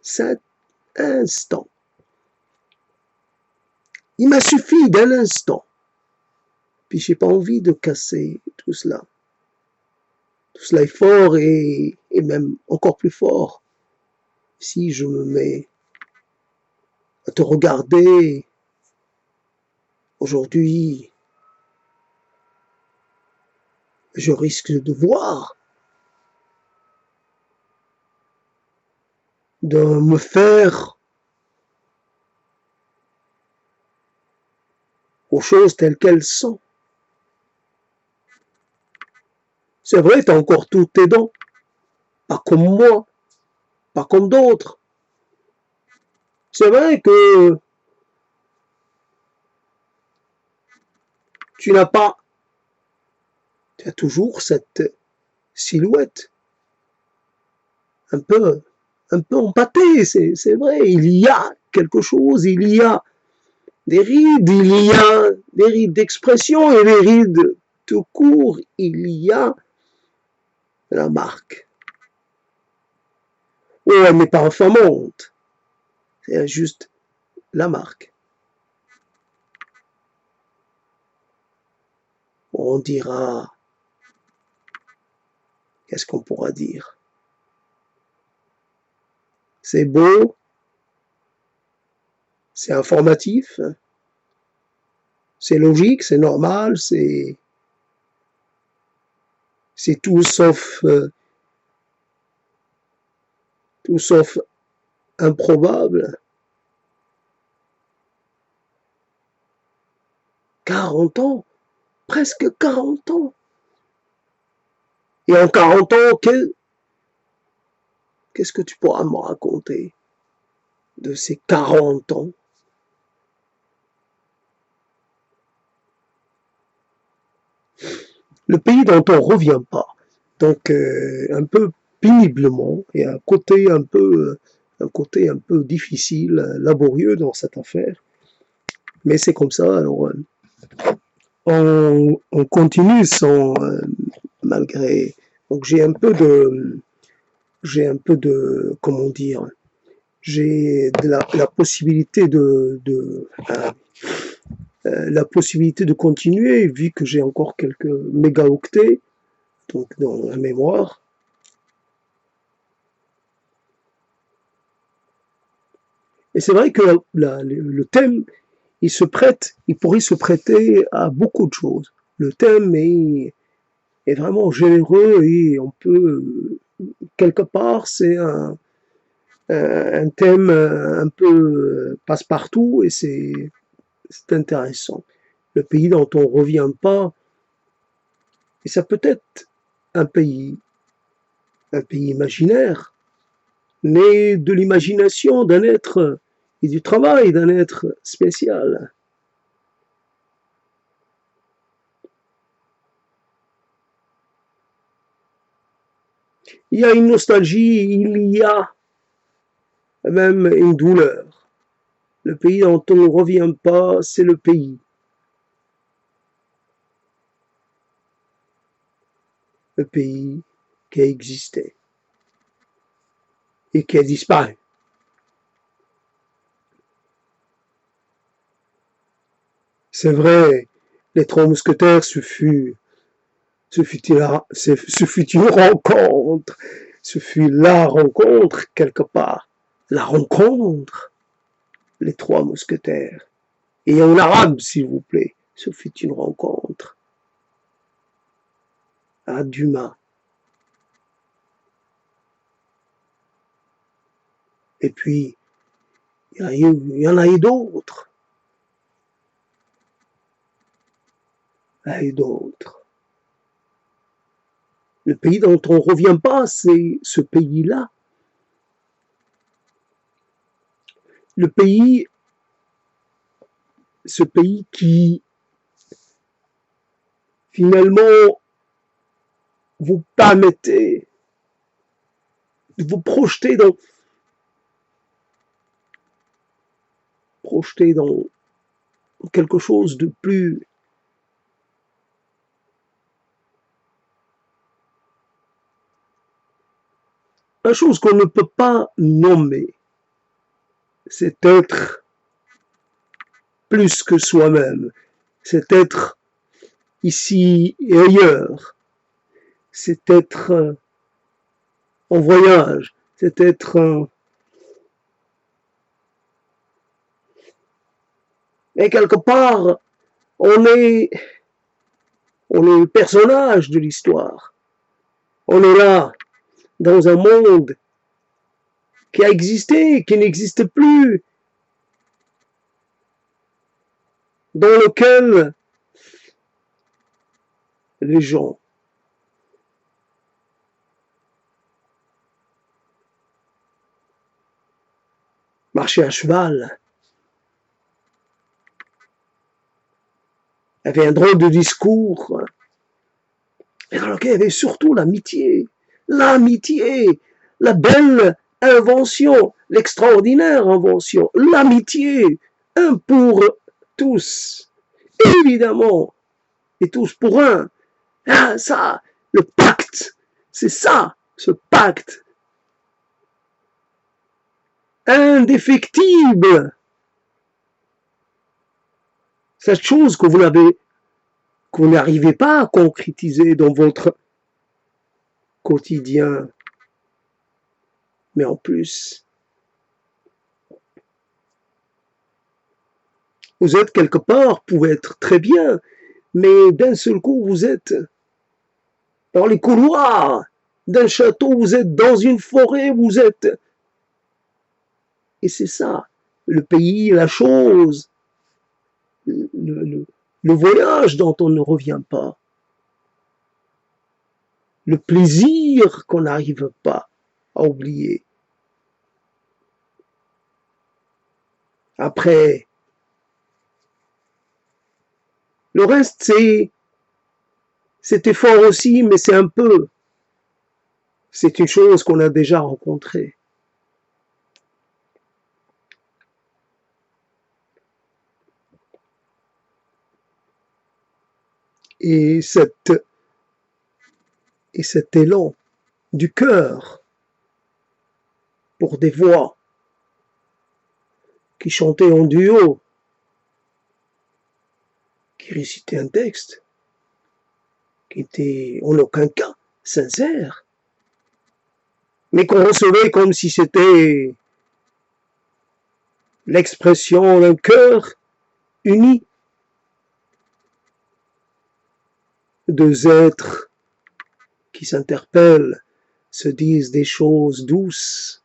[SPEAKER 1] Cet instant. Il m'a suffi d'un instant. Puis j'ai pas envie de casser tout cela. Tout cela est fort et même encore plus fort si je me mets à te regarder aujourd'hui. Je risque de voir, de me faire aux choses telles qu'elles sont. C'est vrai, t'as encore toutes tes dents, pas comme moi, pas comme d'autres. C'est vrai que tu as toujours cette silhouette un peu empâtée, c'est vrai, il y a quelque chose, il y a des rides, il y a des rides d'expression et des rides tout court, il y a la marque. Oh, elle n'est pas infamante, c'est juste la marque. On dira, qu'est-ce qu'on pourra dire? C'est beau, c'est informatif, c'est logique, c'est normal, c'est tout sauf improbable. 40 ans, presque 40 ans. Et en 40 ans, qu'est-ce que tu pourras me raconter de ces 40 ans? Le pays dont on ne revient pas. Donc, un peu péniblement, et un côté un peu difficile, laborieux dans cette affaire. Mais c'est comme ça, alors on continue sans, malgré. Donc j'ai un peu de, comment dire, j'ai la possibilité la possibilité de continuer, vu que j'ai encore quelques mégaoctets donc dans la mémoire. Et c'est vrai que le thème, il pourrait se prêter à beaucoup de choses. Le thème est vraiment généreux et on peut, quelque part, c'est un thème un peu passe-partout et c'est intéressant. Le pays dont on ne revient pas, et ça peut être un pays imaginaire, né de l'imagination d'un être et du travail d'un être spécial. Il y a une nostalgie, il y a même une douleur. Le pays dont on ne revient pas, c'est le pays. Le pays qui a existé et qui a disparu. C'est vrai, les Trois Mousquetaires, ce fut une rencontre, ce fut la rencontre quelque part, la rencontre, les Trois Mousquetaires. Et en arabe, s'il vous plaît, ce fut une rencontre à Dumas. Et puis, il y en a eu d'autres. Et d'autres. Le pays dont on ne revient pas, c'est ce pays-là. Ce pays qui, finalement, vous permettait de vous projeter dans quelque chose de plus une chose qu'on ne peut pas nommer, c'est être plus que soi-même, c'est être ici et ailleurs, c'est être en voyage, c'est être et quelque part on est le personnage de l'histoire, on est là dans un monde qui a existé, qui n'existe plus, dans lequel les gens marchaient à cheval, avaient un drôle de discours, et dans lequel il y avait surtout l'amitié, la belle invention, l'extraordinaire invention, l'amitié, un pour tous, évidemment, et tous pour un. Ah, ça, le pacte, c'est ça, ce pacte indéfectible, cette chose que vous n'arrivez pas à concrétiser dans votre quotidien, mais en plus, vous êtes quelque part, pouvez être très bien, mais d'un seul coup, vous êtes dans les couloirs d'un château, vous êtes dans une forêt, vous êtes... Et c'est ça, le pays, la chose, le voyage dont on ne revient pas, le plaisir qu'on n'arrive pas à oublier. Après, le reste, c'est effort aussi, mais c'est un peu. C'est une chose qu'on a déjà rencontrée. Et cet élan du cœur pour des voix qui chantaient en duo, qui récitaient un texte, qui était en aucun cas sincère, mais qu'on recevait comme si c'était l'expression d'un cœur uni, deux êtres qui s'interpellent, se disent des choses douces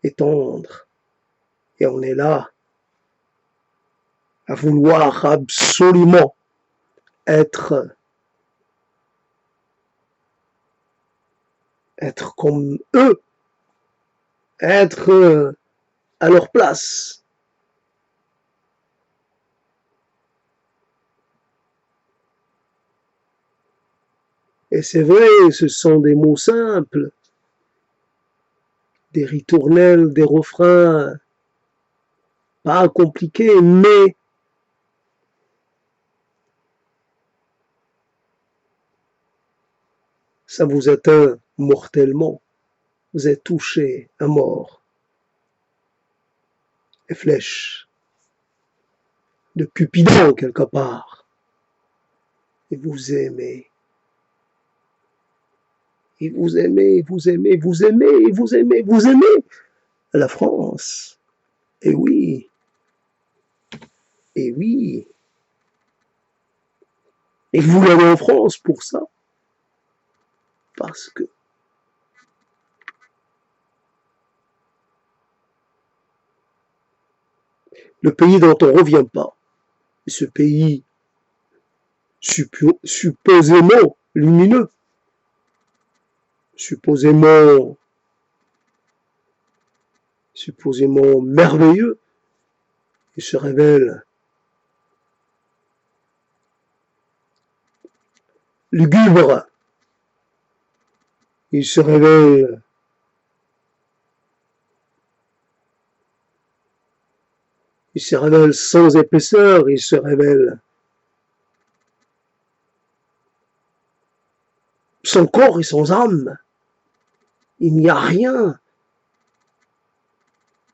[SPEAKER 1] et tendres, et on est là à vouloir absolument être, être comme eux, être à leur place. Et c'est vrai, ce sont des mots simples, des ritournelles, des refrains pas compliqués, mais ça vous atteint mortellement. Vous êtes touché à mort. Les flèches de Cupidon quelque part. Et vous aimez. Et vous aimez, vous aimez, vous aimez, vous aimez, vous aimez la France. Et oui, et oui. Et vous l'avez en France pour ça. Parce que le pays dont on ne revient pas, ce pays supposément lumineux, supposément merveilleux, il se révèle lugubre, il se révèle sans épaisseur, il se révèle sans corps et sans âme. Il n'y a rien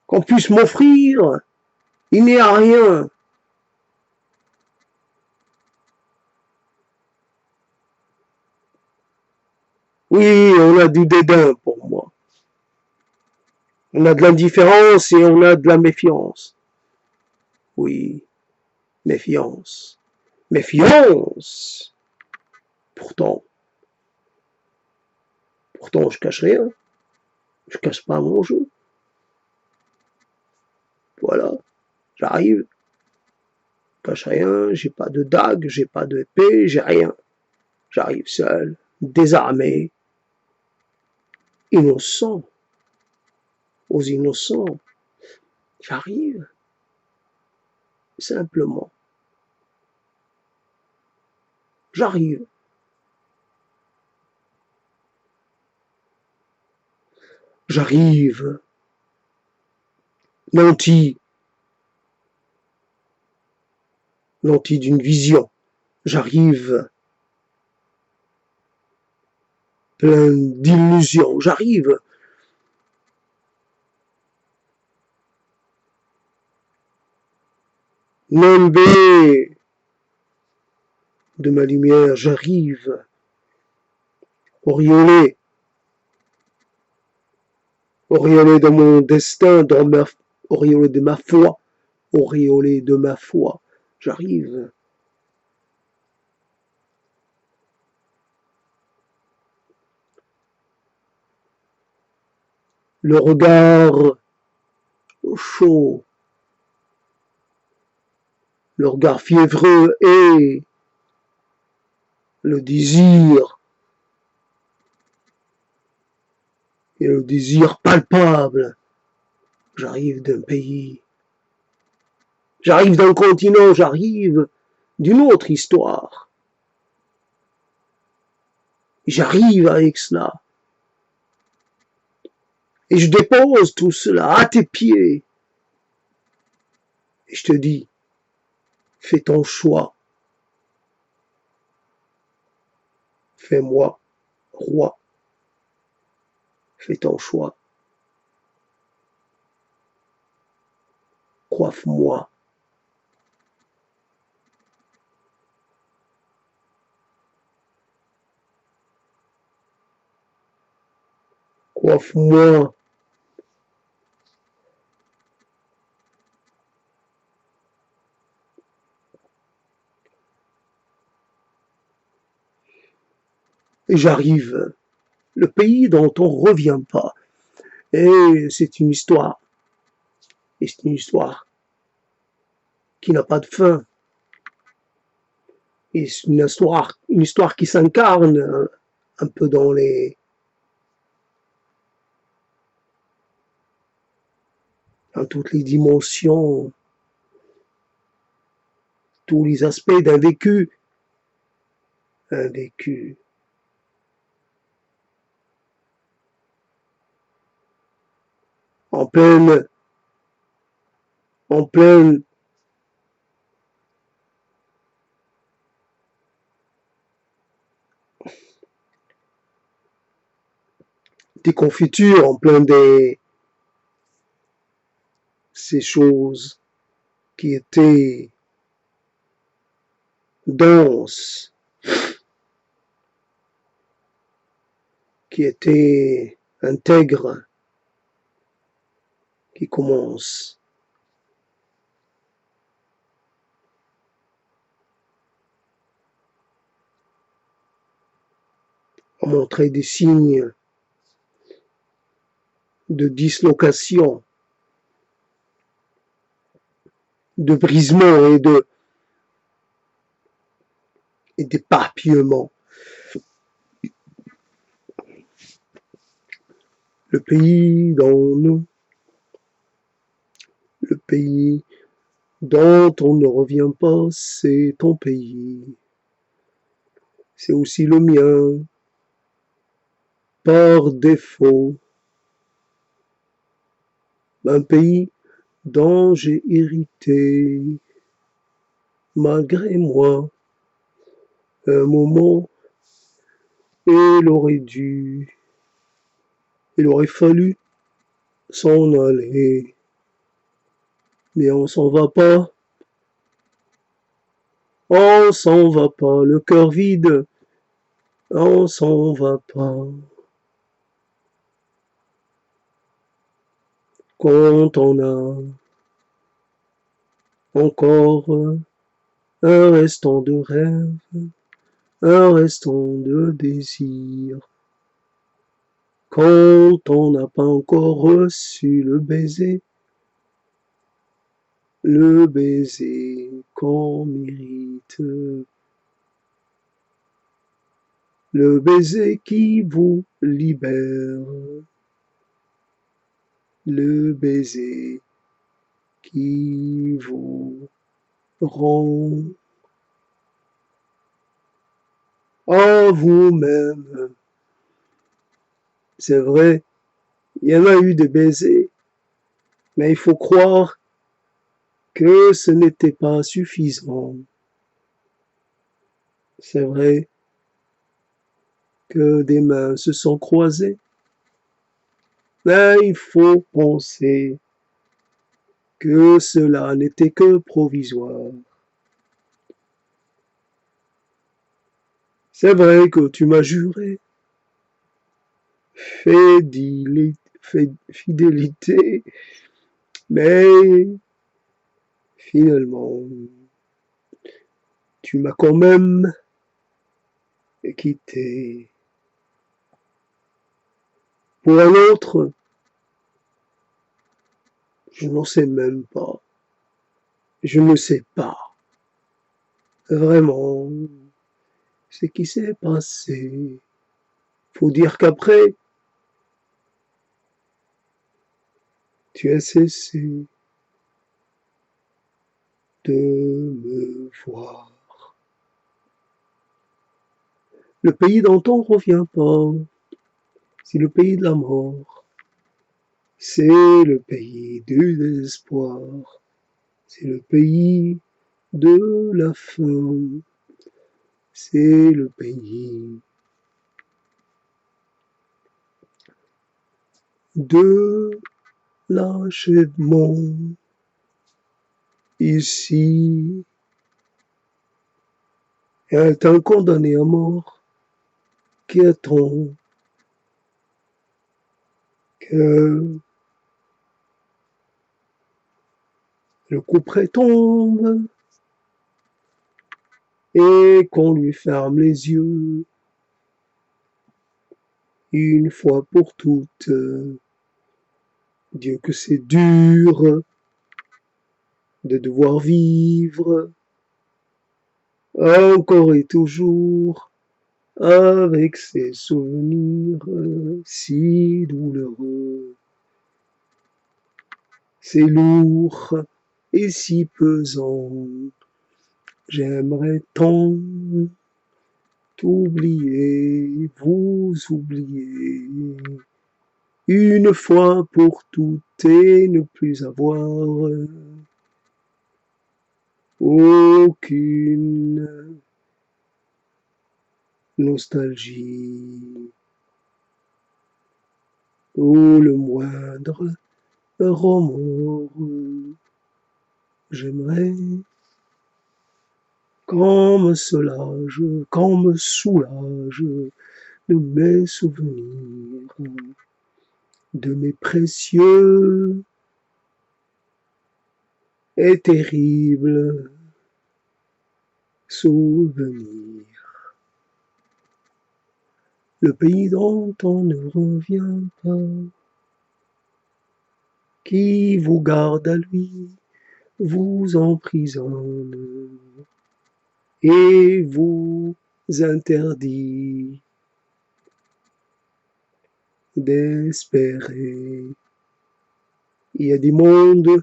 [SPEAKER 1] qu'on puisse m'offrir. Il n'y a rien. Oui, on a du dédain pour moi. On a de l'indifférence et on a de la méfiance. Oui, méfiance. Méfiance. Pourtant, je cache rien. Je cache pas mon jeu. Voilà, j'arrive. Je cache rien, j'ai pas de dague, j'ai pas d'épée, j'ai rien. J'arrive seul, désarmé, innocent, aux innocents. J'arrive, simplement. J'arrive. J'arrive, nanti d'une vision. J'arrive, plein d'illusions. J'arrive. Nimbé de ma lumière, j'arrive. Auréolé de mon destin, auréolé de ma foi, auréolé de ma foi, j'arrive. Le regard chaud, le regard fiévreux et le désir palpable. J'arrive d'un pays, j'arrive d'un continent, j'arrive d'une autre histoire. J'arrive avec cela. Et je dépose tout cela à tes pieds. Et je te dis, fais ton choix. Fais-moi roi. Fais ton choix. Coiffe-moi. Coiffe-moi. Et j'arrive. Le pays dont on ne revient pas. Et c'est une histoire. Et c'est une histoire qui n'a pas de fin. Et c'est une histoire qui s'incarne un peu dans toutes les dimensions, tous les aspects d'un vécu. Un vécu. En pleine déconfiture, en plein ces choses qui étaient denses, qui étaient intègres, qui commencent à montrer des signes de dislocation, de brisement et d'éparpillement. Le pays le pays dont on ne revient pas, c'est ton pays. C'est aussi le mien, par défaut. Un pays dont j'ai hérité, malgré moi. Un moment, il aurait fallu s'en aller. Mais on s'en va pas. On s'en va pas, le cœur vide. On s'en va pas. Quand on a encore un restant de rêve, un restant de désir. Quand on n'a pas encore reçu le baiser qu'on mérite. Le baiser qui vous libère. Le baiser qui vous rend à vous-même. C'est vrai, il y en a eu des baisers, mais il faut croire que ce n'était pas suffisant. C'est vrai que des mains se sont croisées, mais il faut penser que cela n'était que provisoire. C'est vrai que tu m'as juré fidélité, mais finalement, tu m'as quand même quitté. Pour un autre, je n'en sais même pas. Je ne sais pas vraiment ce qui s'est passé. Faut dire qu'après, tu as cessé de me voir. Le pays dont on ne revient pas, c'est le pays de la mort. C'est le pays du désespoir. C'est le pays de la faim. C'est le pays de l'achèvement. Ici, est un condamné à mort qui attend que le couperet tombe et qu'on lui ferme les yeux une fois pour toutes. Dieu que c'est dur de devoir vivre encore et toujours avec ces souvenirs si douloureux. C'est lourd et si pesant, j'aimerais tant t'oublier, vous oublier, une fois pour toutes et ne plus avoir aucune nostalgie ou le moindre remords. J'aimerais qu'on me soulage de mes souvenirs, de mes précieux et terribles souvenirs. Le pays dont on ne revient pas, qui vous garde à lui, vous emprisonne et vous interdit d'espérer. Il y a des mondes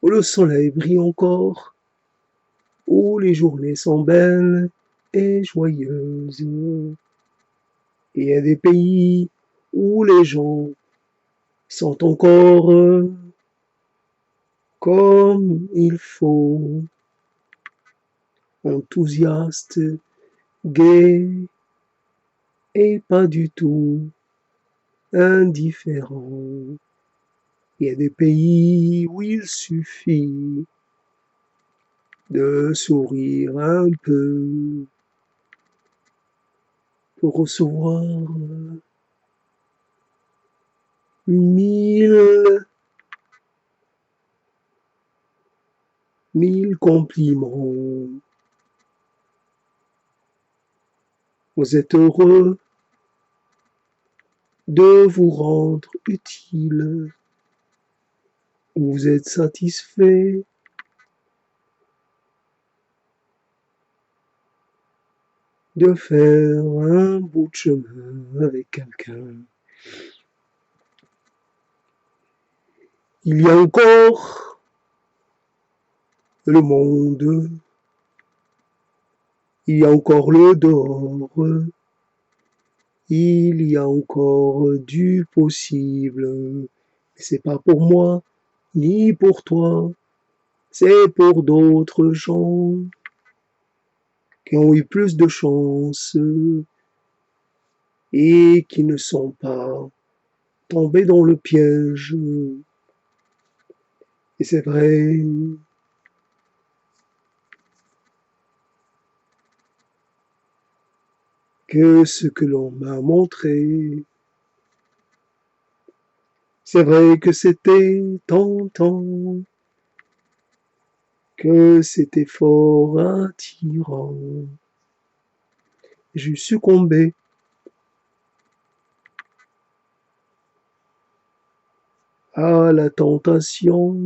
[SPEAKER 1] où le soleil brille encore, où les journées sont belles et joyeuses. Il y a des pays où les gens sont encore comme il faut, enthousiastes, gais et pas du tout indifférents. Il y a des pays où il suffit de sourire un peu pour recevoir mille compliments. Vous êtes heureux de vous rendre utile. Vous êtes satisfait de faire un bout de chemin avec quelqu'un. Il y a encore le monde, il y a encore le dehors, il y a encore du possible. C'est pas pour moi, ni pour toi, c'est pour d'autres gens qui ont eu plus de chance et qui ne sont pas tombés dans le piège. Et c'est vrai que ce que l'on m'a montré, c'est vrai que c'était tentant, que c'était fort attirant. J'ai succombé à la tentation.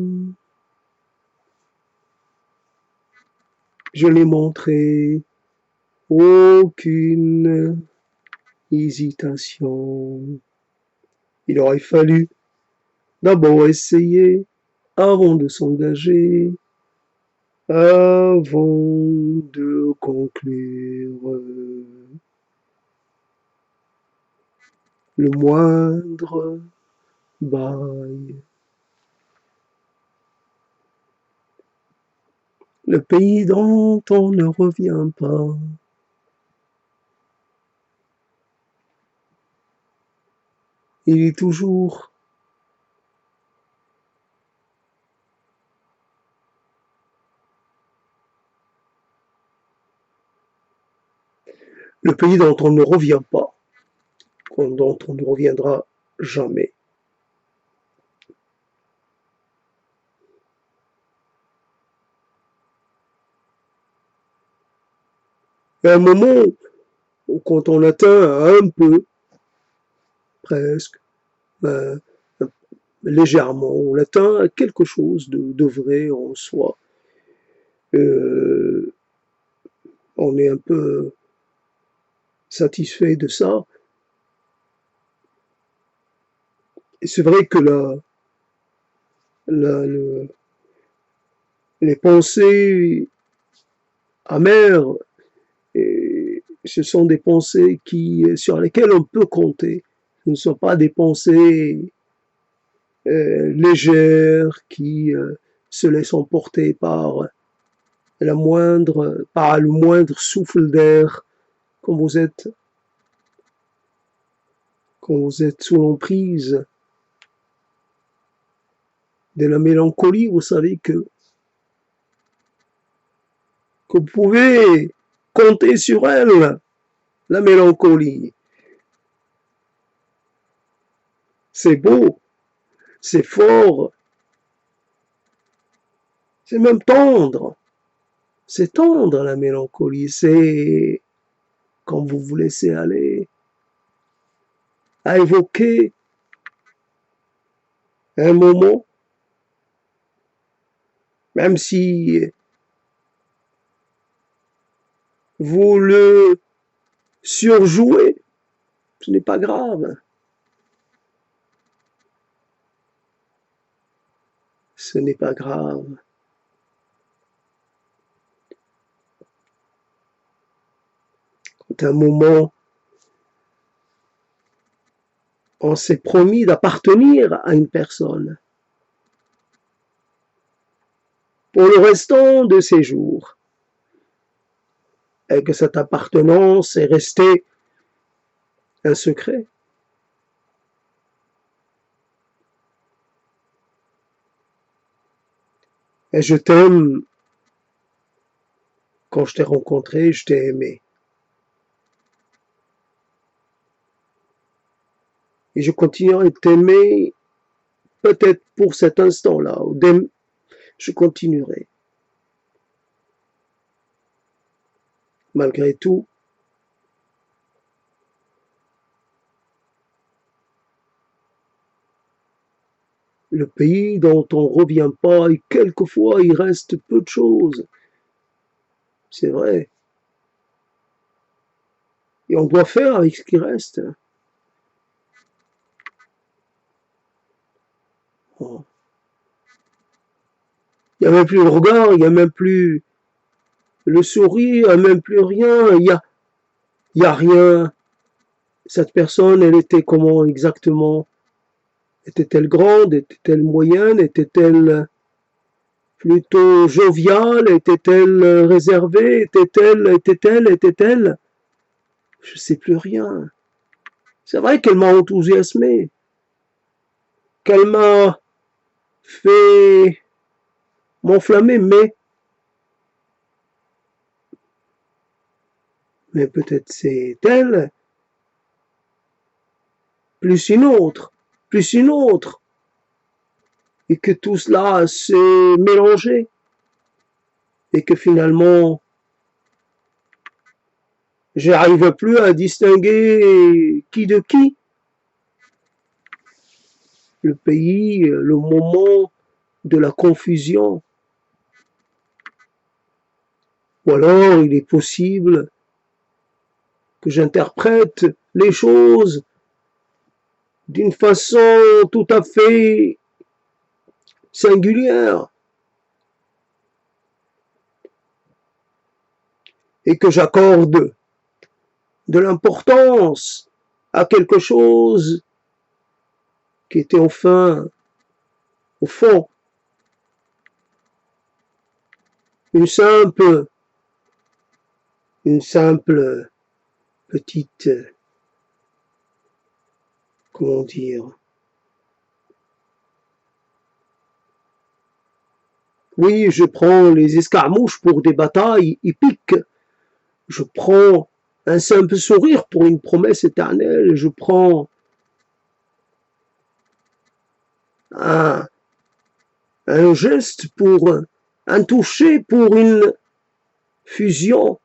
[SPEAKER 1] Je l'ai montré, aucune hésitation. Il aurait fallu d'abord essayer avant de s'engager, avant de conclure le moindre bail. Le pays dont on ne revient pas. Il est toujours le pays dont on ne revient pas, dont on ne reviendra jamais. À un moment où quand on atteint un peu, presque, légèrement, on atteint quelque chose de vrai en soi. Euh, on est un peu satisfait de ça. Et c'est vrai que la, le, les pensées amères, et ce sont des pensées sur lesquelles on peut compter. Ce ne sont pas des pensées légères qui se laissent emporter par le moindre souffle d'air quand vous êtes, quand vous êtes sous l'emprise de la mélancolie. Vous savez que vous pouvez compter sur elle, la mélancolie. C'est beau, c'est fort, c'est même tendre. C'est tendre la mélancolie, c'est quand vous vous laissez aller à évoquer un moment, même si vous le surjouez, ce n'est pas grave. Ce n'est pas grave. Quand un moment, on s'est promis d'appartenir à une personne pour le restant de ses jours, et que cette appartenance est restée un secret. Et je t'aime, quand je t'ai rencontré, je t'ai aimé. Et je continuerai de t'aimer, peut-être pour cet instant-là, je continuerai. Malgré tout, le pays dont on ne revient pas, et quelquefois il reste peu de choses. C'est vrai. Et on doit faire avec ce qui reste. Oh. Il n'y a même plus le regard, il n'y a même plus le sourire, il n'y a même plus rien. Il y a rien. Cette personne, elle était comment exactement? Était-elle grande? Était-elle moyenne? Était-elle plutôt joviale? Était-elle réservée? Était-elle? Je ne sais plus rien. C'est vrai qu'elle m'a enthousiasmé, qu'elle m'a fait m'enflammer, mais peut-être c'est elle, plus une autre, et que tout cela s'est mélangé, et que finalement, j'arrive plus à distinguer qui de qui. Le pays, le moment de la confusion. Ou alors, il est possible que j'interprète les choses d'une façon tout à fait singulière et que j'accorde de l'importance à quelque chose qui était au fond, une simple petite, comment dire, oui, je prends les escarmouches pour des batailles épiques, je prends un simple sourire pour une promesse éternelle, je prends un, un geste pour un toucher pour une fusion,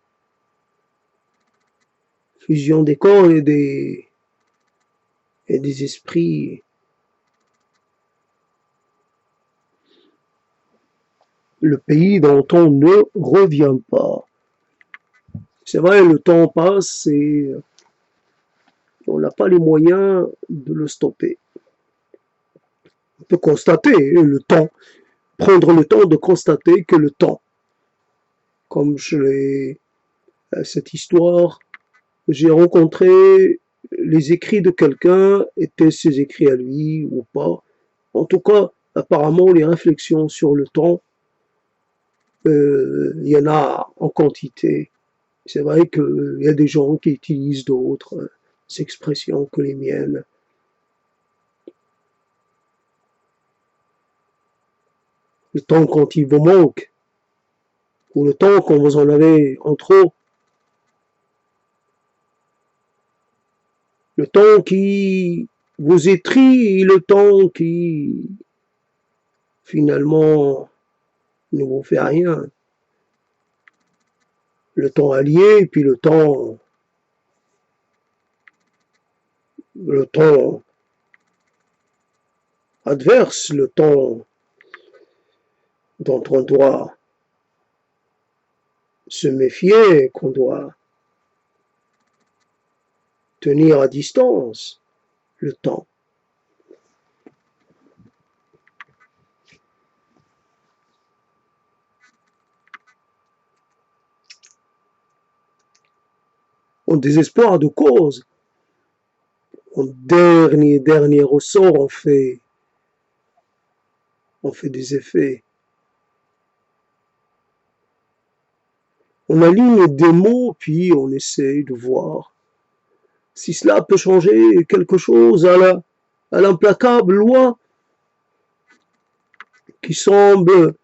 [SPEAKER 1] fusion des corps et des esprits le pays dont on ne revient pas. C'est vrai, le temps passe et on n'a pas les moyens de le stopper. On peut constater le temps, prendre le temps de constater que le temps, comme je l'ai, cette histoire, j'ai rencontré les écrits de quelqu'un, étaient ses écrits à lui ou pas. En tout cas, apparemment, les réflexions sur le temps, il y en a en quantité. C'est vrai qu'il y a des gens qui utilisent d'autres expressions que les miennes. Le temps quand il vous manque, ou le temps quand vous en avez en trop, le temps qui vous étrie et le temps qui finalement ne vous fait rien. Le temps allié, puis le temps adverse, le temps dont on doit se méfier, qu'on doit tenir à distance, le temps. En désespoir de cause, en dernier ressort, on fait des effets. On aligne des mots, puis on essaie de voir si cela peut changer quelque chose à l'implacable loi qui semble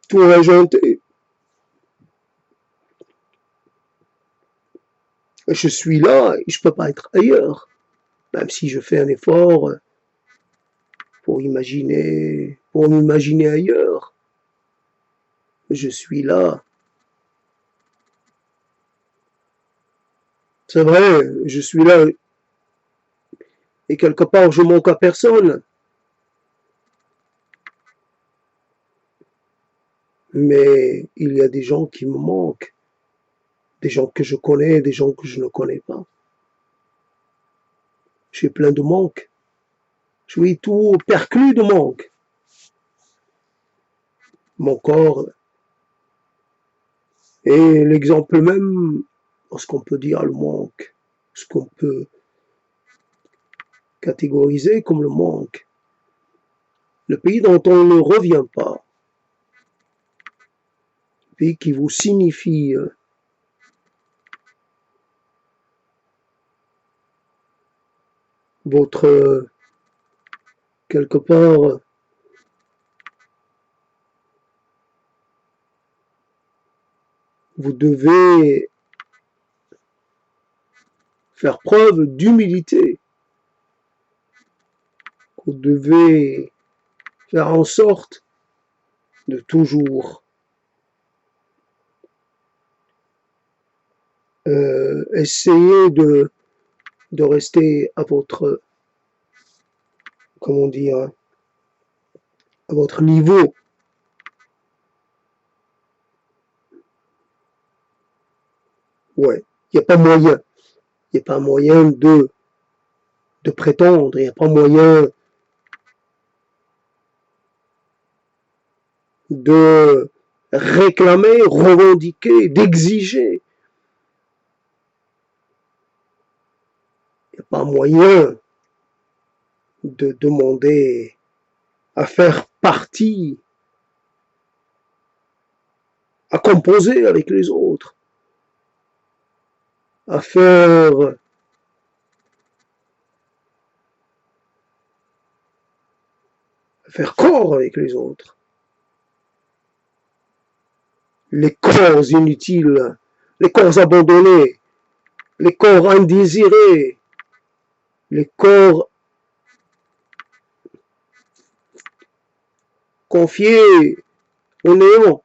[SPEAKER 1] tout régenter. Je suis là et je peux pas être ailleurs, même si je fais un effort pour m'imaginer ailleurs. Je suis là. C'est vrai, je suis là et quelque part je manque à personne. Mais il y a des gens qui me manquent, des gens que je connais, des gens que je ne connais pas. J'ai plein de manques. Je suis tout perclus de manques. Mon corps est l'exemple même de ce qu'on peut dire le manque, ce qu'on peut catégoriser comme le manque. Le pays dont on ne revient pas, le pays qui vous signifie votre, quelque part, vous devez faire preuve d'humilité. Vous devez faire en sorte de toujours essayer de rester à votre, comment dire, à votre niveau. Ouais, il n'y a pas moyen. Il n'y a pas moyen de prétendre, il n'y a pas moyen de réclamer, revendiquer, d'exiger. Il n'y a pas moyen de demander à faire partie, à composer avec les autres, à faire corps avec les autres. Les corps inutiles, les corps abandonnés, les corps indésirés, les corps confiés au néant,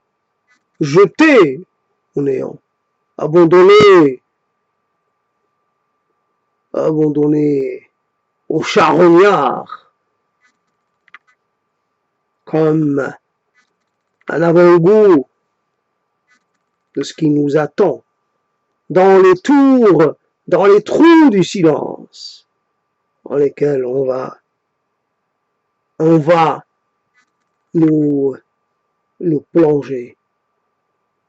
[SPEAKER 1] jetés au néant, abandonnés au charognard, comme un avant-goût de ce qui nous attend dans les tours, dans les trous du silence, dans lesquels on va nous plonger.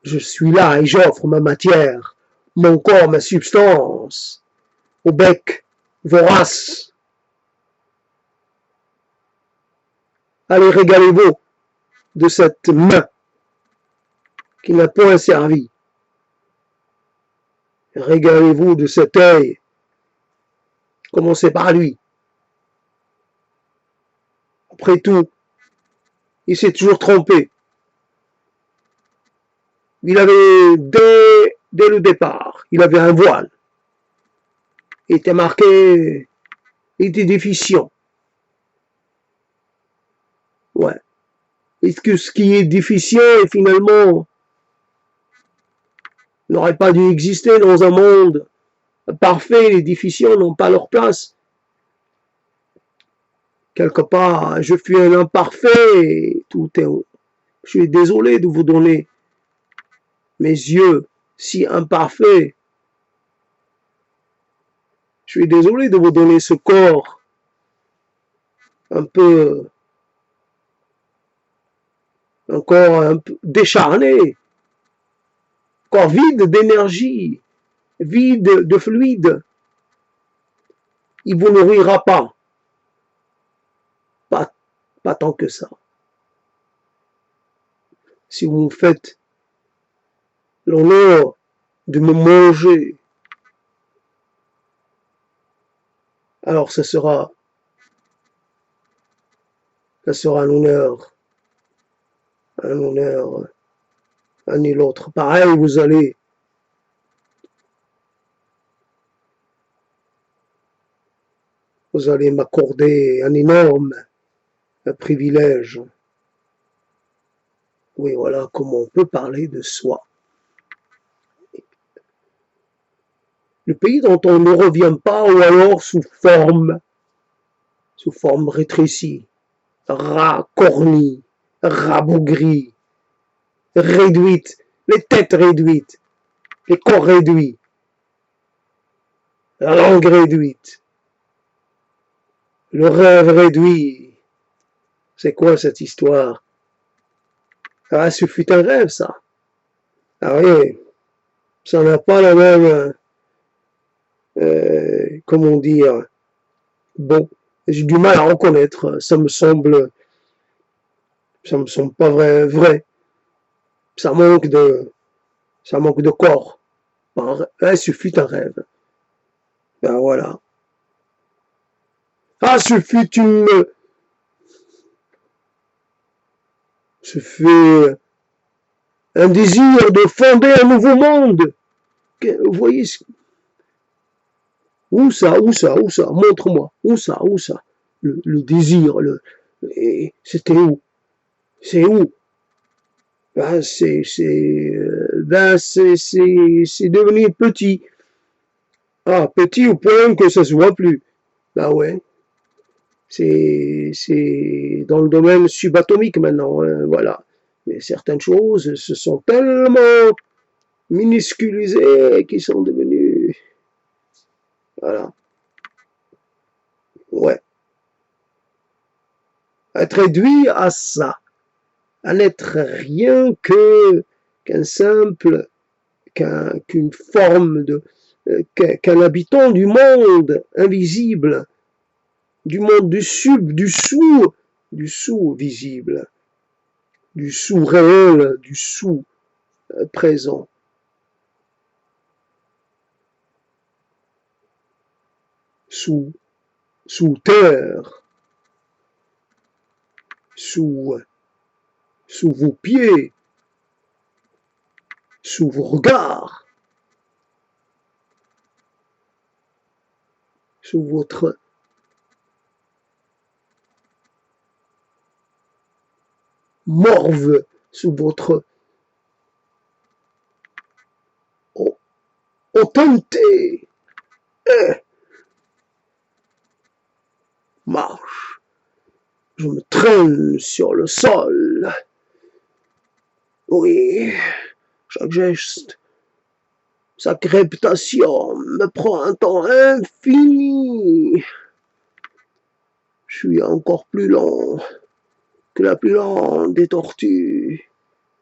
[SPEAKER 1] Je suis là et j'offre ma matière, mon corps, ma substance, au bec vorace. Allez, régalez-vous de cette main qui n'a point servi. Régalez-vous de cet œil. Commencez par lui. Après tout, il s'est toujours trompé. Il avait, dès le départ, il avait un voile. Il était marqué, il était déficient. Ouais. Est-ce que ce qui est déficient, finalement, n'aurait pas dû exister dans un monde parfait? Les déficients n'ont pas leur place. Quelque part, je suis un imparfait et tout est... Je suis désolé de vous donner mes yeux si imparfaits. Je suis désolé de vous donner ce corps un peu décharné, corps vide d'énergie, vide de fluide. Il vous nourrira pas. Pas tant que ça. Si vous me faites l'honneur de me manger, alors ça sera un honneur, un nul autre. Pareil, vous allez m'accorder un énorme privilège. Oui, voilà comment on peut parler de soi. Le pays dont on ne revient pas, ou alors sous forme rétrécie, racornie, rabougrie, réduite, les têtes réduites, les corps réduits, la langue réduite, le rêve réduit. C'est quoi cette histoire? Ah, ce fut un rêve, ça. Ah oui, ça n'a pas la même, comment dire, bon, j'ai du mal à reconnaître, ça me semble pas vrai. Ça manque de corps. Ce fut un rêve. Ben voilà. Ah, ce fut un désir de fonder un nouveau monde. Vous voyez, où ça, montre-moi, où ça, le désir, c'était où? C'est où? Ben, c'est devenu petit. Ah, petit au point que ça se voit plus. Ben ouais. C'est dans le domaine subatomique maintenant, hein, voilà. Mais certaines choses se sont tellement minusculisées qu'ils sont devenues... Voilà. Ouais. Être réduit à ça, à n'être rien qu'un simple, qu'une forme de... qu'un habitant du monde invisible, du monde du sous-visible, du sous-réel, du sous-présent. Sous terre, sous vos pieds, sous vos regards, sous votre morve, sous votre autorité. Marche. Je me traîne sur le sol. Oui, chaque geste, sa réputation me prend un temps infini. Je suis encore plus lent que la plus lente des tortues.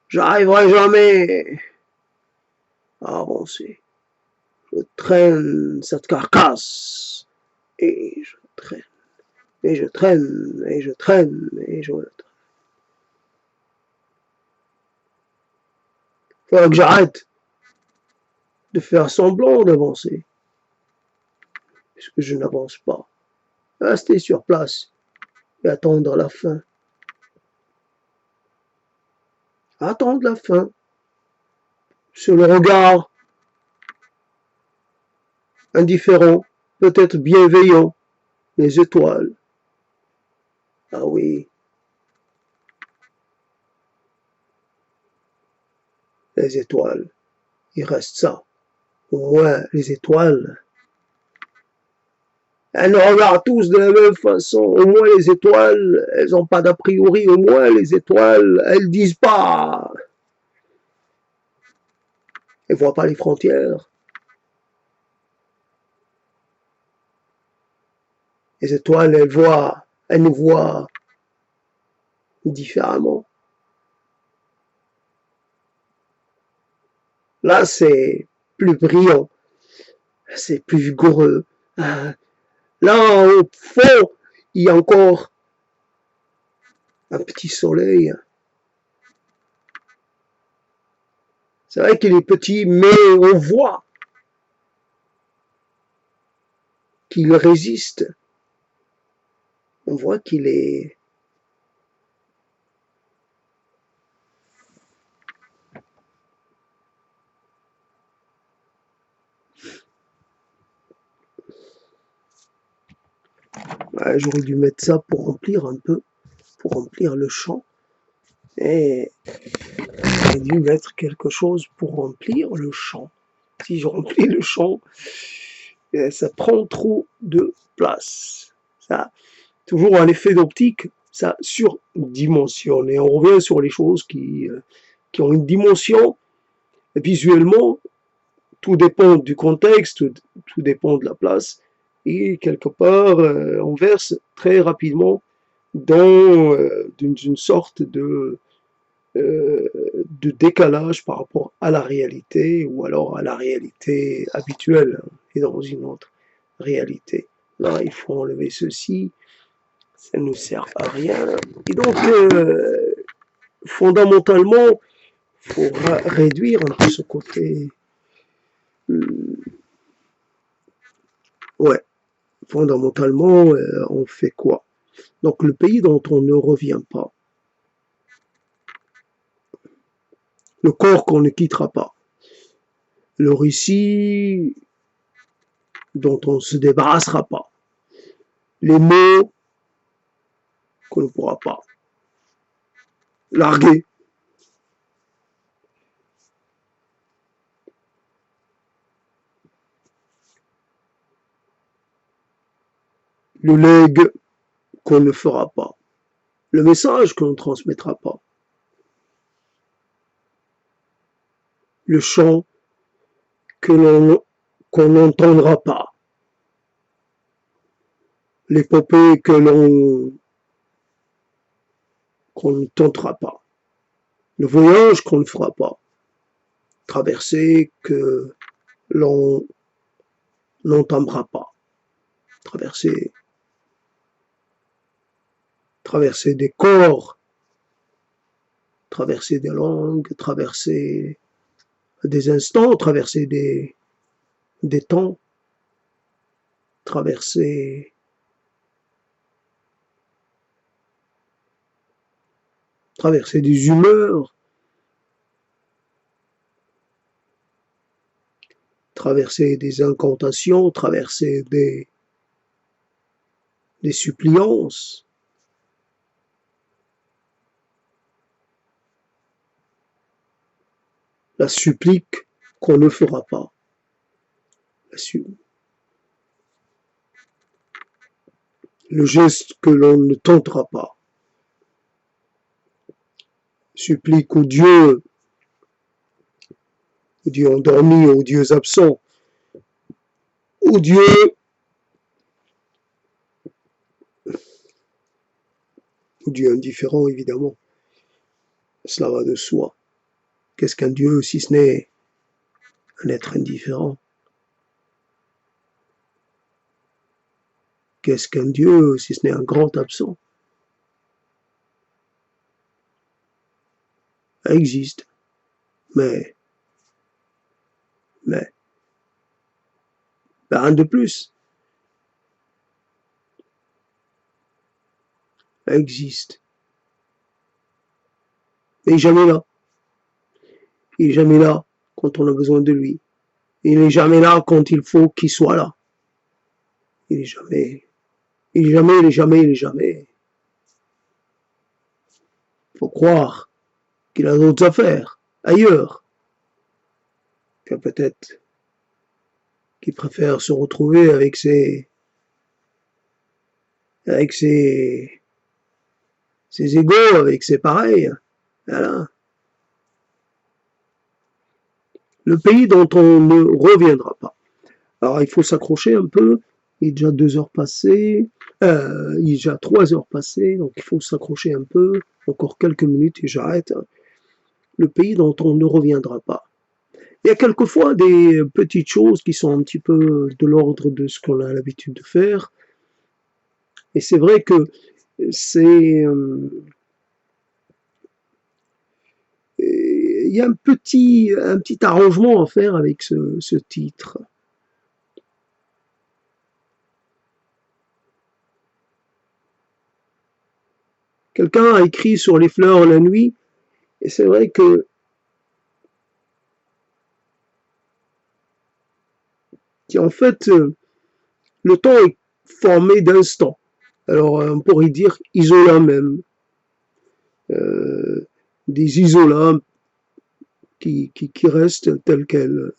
[SPEAKER 1] J'arriverai jamais à avancer. Je traîne cette carcasse et je traîne et je traîne et je traîne et je traîne. Faudrait que j'arrête de faire semblant d'avancer, puisque je n'avance pas. Rester sur place et attendre la fin. Attendre la fin. Sur le regard indifférent, peut-être bienveillant, les étoiles. Ah oui, les étoiles. Il reste ça. Au moins, les étoiles, elles nous regardent tous de la même façon. Au moins, les étoiles, elles n'ont pas d'a priori. Au moins, les étoiles, elles disent pas. Elles voient pas les frontières. Les étoiles, elles nous voient différemment. Là, c'est plus brillant, c'est plus vigoureux. Là, au fond, il y a encore un petit soleil. C'est vrai qu'il est petit, mais on voit qu'il résiste. On voit qu'il est... Ouais, j'aurais dû mettre ça pour remplir un peu, pour remplir le champ. Et j'aurais dû mettre quelque chose pour remplir le champ. Si je remplis le champ, ça prend trop de place. Ça, toujours un effet d'optique, ça surdimensionne. Et on revient sur les choses qui ont une dimension visuellement. Tout dépend du contexte, tout dépend de la place. Et quelque part, on verse très rapidement dans une sorte de décalage par rapport à la réalité ou alors à la réalité habituelle et dans une autre réalité. Là, il faut enlever ceci, ça ne sert à rien. Et donc, fondamentalement, il faut réduire un peu ce côté. Ouais, fondamentalement, on fait quoi? Donc, le pays dont on ne revient pas, le corps qu'on ne quittera pas, le récit dont on ne se débarrassera pas, les mots qu'on ne pourra pas larguer, le legs qu'on ne fera pas, le message qu'on ne transmettra pas, le chant qu'on n'entendra pas, l'épopée qu'on ne tentera pas, le voyage qu'on ne fera pas, traversée que l'on n'entamera pas, traverser des corps, traverser des langues, traverser des instants, traverser des temps, traverser des humeurs, traverser des incantations, traverser des suppliances. La supplique qu'on ne fera pas. Le geste que l'on ne tentera pas. Supplique au Dieu aux dieux endormis, aux dieux absents, aux dieux, aux dieux indifférents, évidemment. Cela va de soi. Qu'est-ce qu'un dieu si ce n'est un être indifférent? Qu'est-ce qu'un dieu si ce n'est un grand absent? Ça existe, mais rien de plus. Ça existe. Il n'est jamais là. Il n'est jamais là quand on a besoin de lui. Il n'est jamais là quand il faut qu'il soit là. Il n'est jamais. Il n'est jamais, il n'est jamais, il n'est jamais. Il faut croire qu'il a d'autres affaires, ailleurs. Que peut-être qu'il préfère se retrouver avec ses égaux, avec ses pareils. Voilà. Le pays dont on ne reviendra pas. Alors il faut s'accrocher un peu. Il est déjà 2 heures passées. Il est déjà 3 heures passées, donc il faut s'accrocher un peu. Encore quelques minutes et j'arrête. Le pays dont on ne reviendra pas. Il y a quelquefois des petites choses qui sont un petit peu de l'ordre de ce qu'on a l'habitude de faire. Et c'est vrai que c'est... il y a un petit arrangement à faire avec ce titre. Quelqu'un a écrit sur les fleurs la nuit, et c'est vrai que en fait, le temps est formé d'instants. Alors, on pourrait dire isola même. Des isolats qui restent tels quels,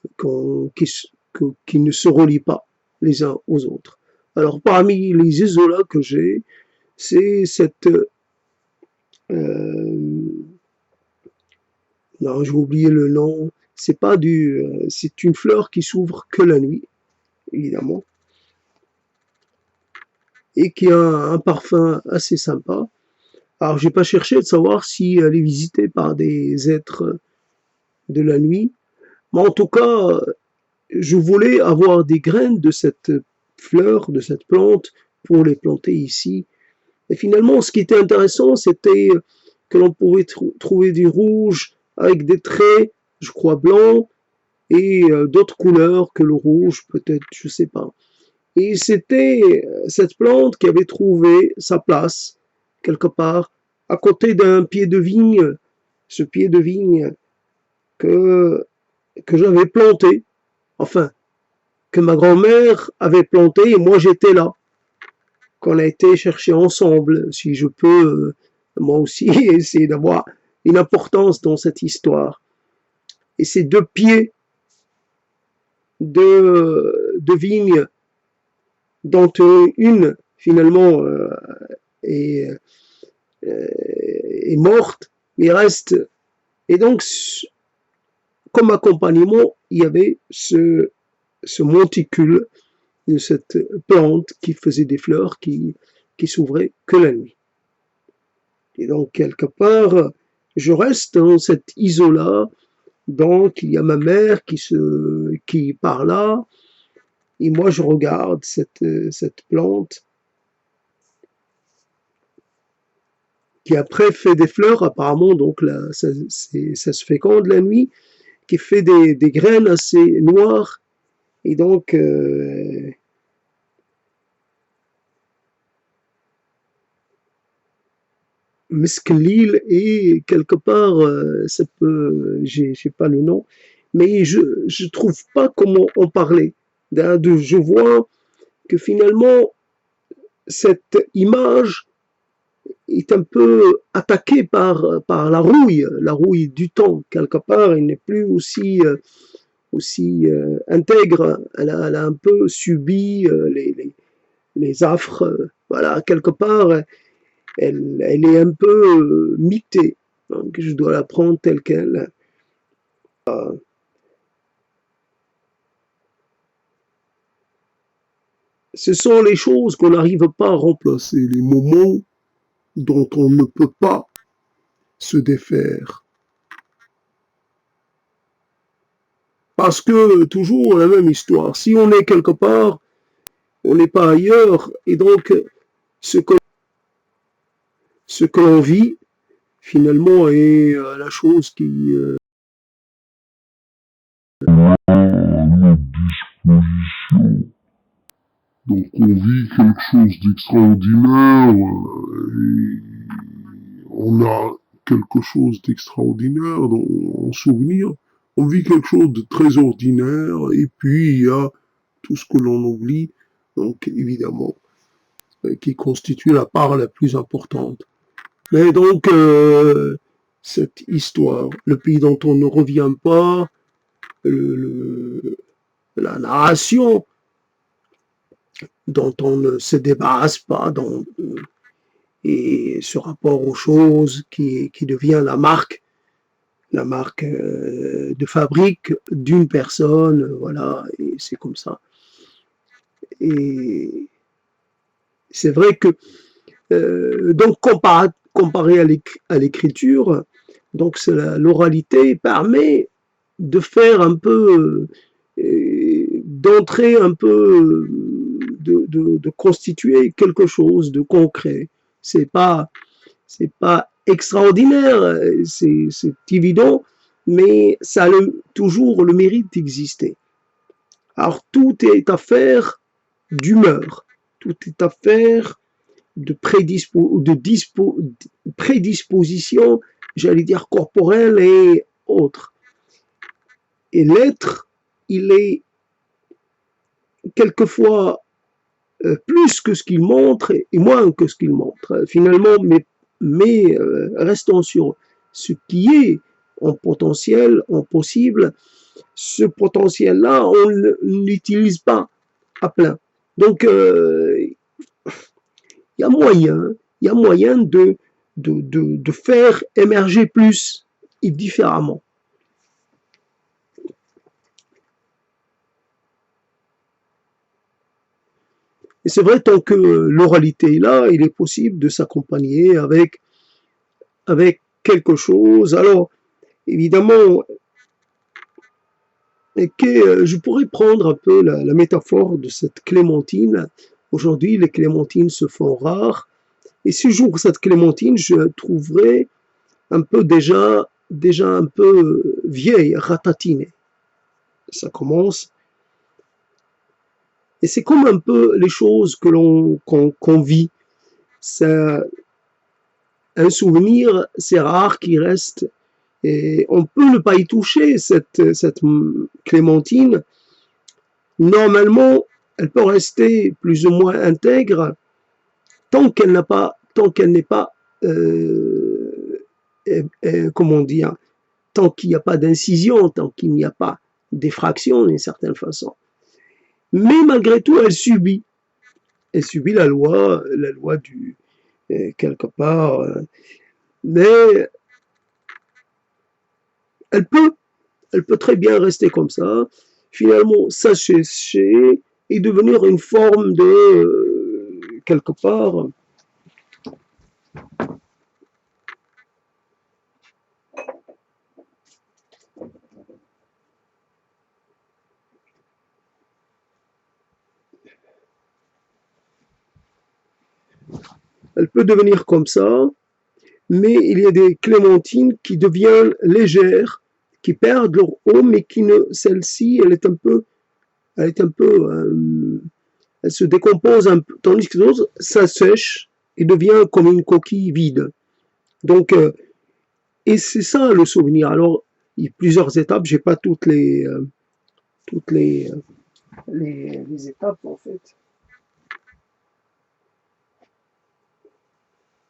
[SPEAKER 1] qui ne se relient pas les uns aux autres. Alors, parmi les isolats que j'ai, c'est cette... non, j'ai oublié le nom. C'est pas c'est une fleur qui s'ouvre que la nuit, évidemment, et qui a un parfum assez sympa. Alors, j'ai pas cherché de savoir si elle est visitée par des êtres de la nuit, mais en tout cas, je voulais avoir des graines de cette fleur, de cette plante, pour les planter ici. Et finalement, ce qui était intéressant, c'était que l'on pouvait trouver du rouge avec des traits, je crois, blancs, et d'autres couleurs que le rouge, peut-être, je sais pas. Et c'était cette plante qui avait trouvé sa place, quelque part, à côté d'un pied de vigne, ce pied de vigne que j'avais planté, enfin, que ma grand-mère avait planté et moi j'étais là, qu'on a été chercher ensemble, si je peux, moi aussi, essayer d'avoir une importance dans cette histoire. Et ces 2 pieds de vigne, dont une, finalement, est morte, mais il reste. Et donc, comme accompagnement, il y avait ce monticule de cette plante qui faisait des fleurs qui s'ouvraient que la nuit. Et donc, quelque part, je reste dans cet isolat, donc il y a ma mère qui part là, et moi je regarde cette plante qui après fait des fleurs, apparemment, donc là, ça se féconde la nuit, qui fait des graines assez noires, et donc Mesclil et quelque part, ça peut, j'ai pas le nom, mais je trouve pas comment en parler. Je vois que finalement cette image est un peu attaquée par la rouille du temps. Quelque part, elle n'est plus aussi intègre. Elle a un peu subi les affres. Voilà, quelque part, elle est un peu mitée. Donc, je dois la prendre telle qu'elle. Ce sont les choses qu'on n'arrive pas à remplacer, les moments dont on ne peut pas se défaire. Parce que toujours la même histoire. Si on est quelque part, on n'est pas ailleurs. Et donc, ce que, ce que l'on vit, finalement, est la chose qui... Donc on vit quelque chose d'extraordinaire, on a quelque chose d'extraordinaire en souvenir, on vit quelque chose de très ordinaire, et puis il y a tout ce que l'on oublie, donc évidemment, qui constitue la part la plus importante. Mais donc, cette histoire, le pays dont on ne revient pas, la narration dont on ne se débarrasse pas, et ce rapport aux choses qui devient la marque de fabrique d'une personne, voilà, et c'est comme ça. Et c'est vrai que, donc comparé à l'écriture, donc l'oralité permet de faire un peu, d'entrer un peu, de constituer quelque chose de concret. C'est pas, c'est pas extraordinaire, c'est évident, mais ça a toujours le mérite d'exister. Alors tout est affaire d'humeur, tout est affaire de, prédisposition, j'allais dire corporelle et autres. Et l'être, il est quelquefois plus que ce qu'il montre et moins que ce qu'il montre. Finalement, mais restons sur ce qui est en potentiel, en possible. Ce potentiel-là, on ne l'utilise pas à plein. Donc, il y a moyen de faire émerger plus et différemment. Et c'est vrai, tant que l'oralité est là, il est possible de s'accompagner avec quelque chose. Alors, évidemment, je pourrais prendre un peu la métaphore de cette clémentine. Aujourd'hui, les clémentines se font rares. Et si j'ouvre cette clémentine, je trouverai un peu déjà un peu vieille, ratatinée. Ça commence. Et c'est comme un peu les choses que qu'on vit. C'est un souvenir, c'est rare qu'il reste. Et on peut ne pas y toucher, cette clémentine. Normalement, elle peut rester plus ou moins intègre tant qu'elle n'est pas, comment dire, tant qu'il n'y a pas d'incision, tant qu'il n'y a pas d'effraction d'une certaine façon. Mais malgré tout, elle subit la loi du quelque part, mais elle peut, elle peut très bien rester comme ça, finalement s'assécher et devenir une forme de quelque part. Elle peut devenir comme ça, mais il y a des clémentines qui deviennent légères, qui perdent leur eau, mais qui ne, celle-ci, elle est un peu, elle se décompose un peu, tandis que l'autre, ça sèche et devient comme une coquille vide. Donc, et c'est ça le souvenir. Alors, il y a plusieurs étapes, j'ai pas toutes les étapes en fait.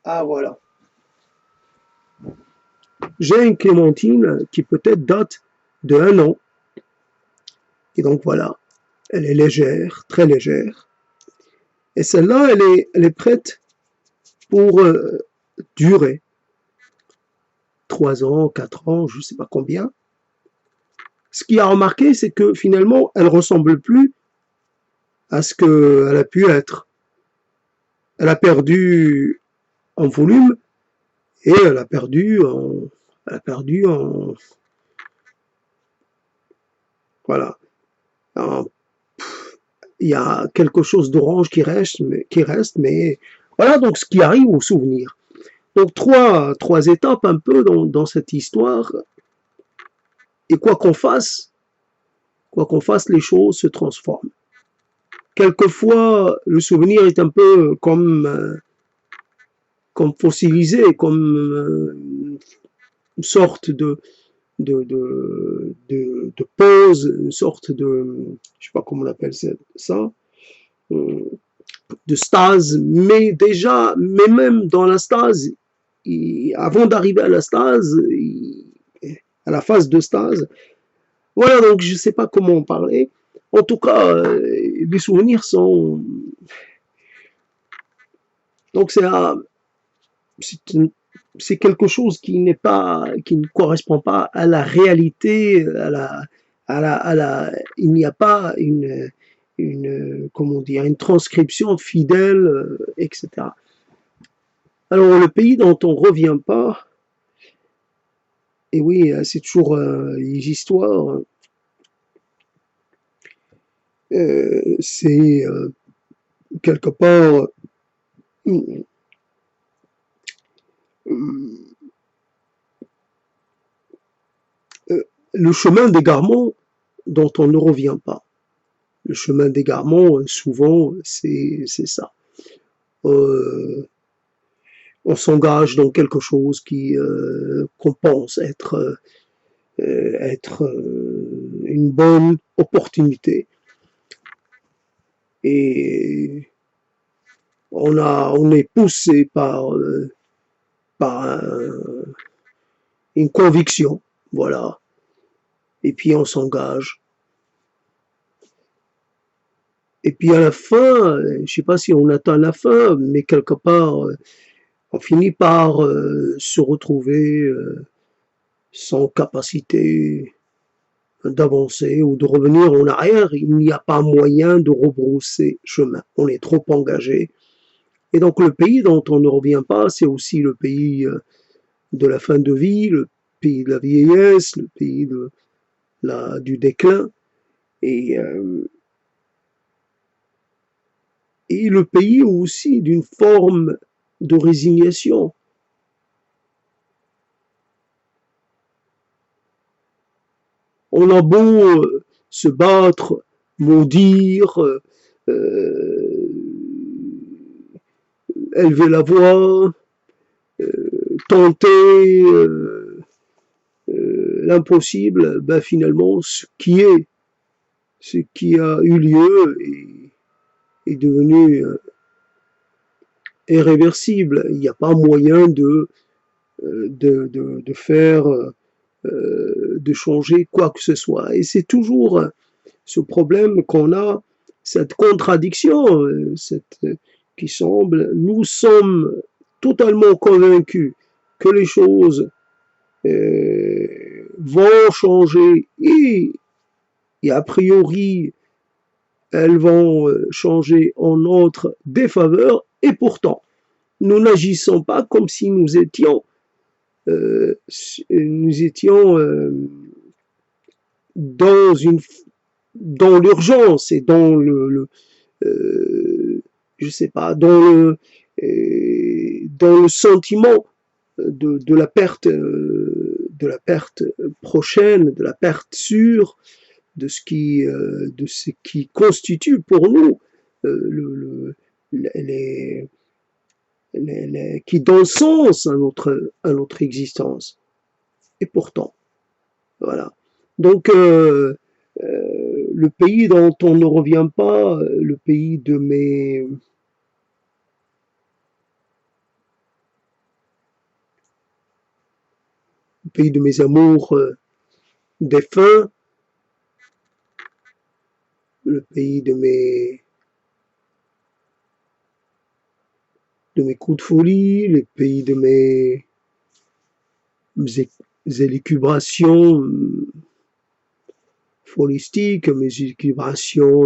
[SPEAKER 1] Ah voilà. J'ai une clémentine qui peut-être date de 1 an. Et donc voilà, elle est légère, très légère. Et celle-là, elle est prête pour durer 3 ans, 4 ans, je ne sais pas combien. Ce qui a remarqué, c'est que finalement, elle ressemble plus à ce qu'elle a pu être. Elle a perdu en volume et elle a perdu en, voilà. En, il y a quelque chose d'orange qui reste, mais voilà donc ce qui arrive au souvenir. Donc trois étapes un peu dans cette histoire. Et quoi qu'on fasse, les choses se transforment. Quelquefois, le souvenir est un peu comme fossilisé, comme une sorte de pause, une sorte je sais pas comment on appelle ça, de stase. Mais même dans la stase, avant d'arriver à la stase, à la phase de stase, voilà, donc je sais pas comment en parler. En tout cas, les souvenirs sont... Donc c'est quelque chose qui ne correspond pas à la réalité, il n'y a pas comment dire, une transcription fidèle, etc. Alors le pays dont on revient pas, et oui, c'est toujours les histoires, c'est quelque part le chemin d'égarement dont on ne revient pas. Le chemin d'égarement, souvent, c'est ça. On s'engage dans quelque chose qu'on pense être une bonne opportunité. Et on est poussé par une conviction, voilà. Et puis on s'engage. Et puis à la fin, je sais pas si on atteint la fin, mais quelque part, on finit par se retrouver sans capacité d'avancer ou de revenir en arrière. Il n'y a pas moyen de rebrousser chemin. On est trop engagé. Et donc le pays dont on ne revient pas, c'est aussi le pays de la fin de vie, le pays de la vieillesse, le pays du déclin. Et le pays aussi d'une forme de résignation. On a beau se battre, maudire, élever la voix, tenter l'impossible, ben finalement, ce qui a eu lieu est devenu irréversible. Il n'y a pas moyen de faire, de changer quoi que ce soit. Et c'est toujours ce problème qu'on a, cette contradiction, qui semble, nous sommes totalement convaincus que les choses vont changer et a priori elles vont changer en notre défaveur et pourtant nous n'agissons pas comme si nous étions dans dans l'urgence et dans je sais pas, dans le sentiment de la perte prochaine, de la perte sûre, de ce qui constitue pour nous les, qui donne sens à notre existence. Et pourtant, voilà. Donc, le pays dont on ne revient pas, le pays de mes amours défunts, le pays de mes coups de folie, le pays de mes élucubrations folistiques, mes élucubrations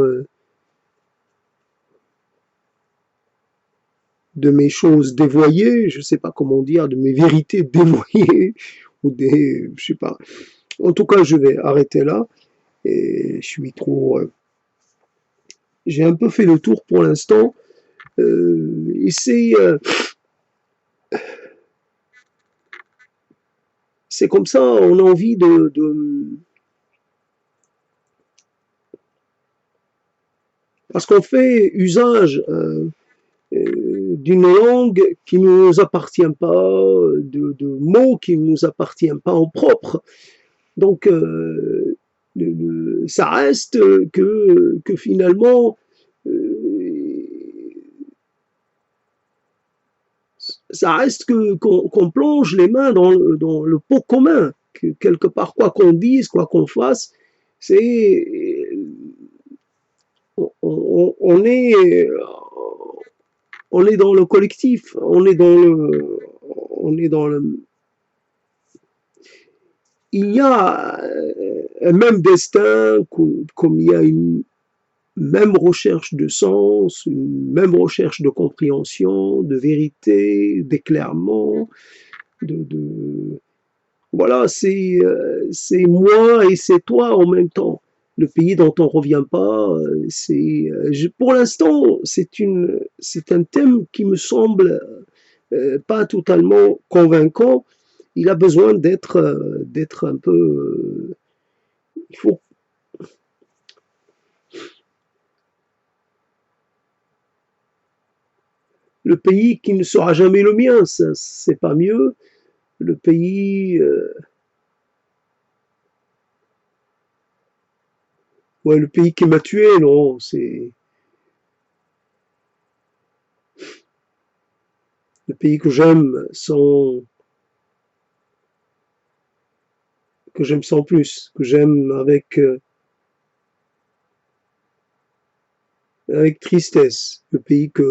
[SPEAKER 1] de mes choses dévoyées, je sais pas comment dire, de mes vérités dévoyées, ou des, je sais pas. En tout cas, je vais arrêter là, et je suis trop, j'ai un peu fait le tour pour l'instant, et c'est comme ça, on a envie parce qu'on fait usage d'une langue qui ne nous appartient pas, de mots qui ne nous appartiennent pas en propre. Donc, ça reste que finalement, euh, ça reste qu'on plonge les mains dans le pot commun. Que quelque part, quoi qu'on dise, quoi qu'on fasse, c'est on est on est dans le collectif, on est dans le il y a un même destin, comme il y a une même recherche de sens, une même recherche de compréhension, de vérité, d'éclairement, de voilà, c'est moi et c'est toi en même temps. Le pays dont on revient pas, pour l'instant, c'est un thème qui me semble pas totalement convaincant. Il a besoin d'être un peu, il faut le pays qui ne sera jamais le mien, ça, c'est pas mieux. Le pays, ouais, le pays qui m'a tué, non, c'est le pays que j'aime sans plus, que j'aime avec tristesse, le pays qui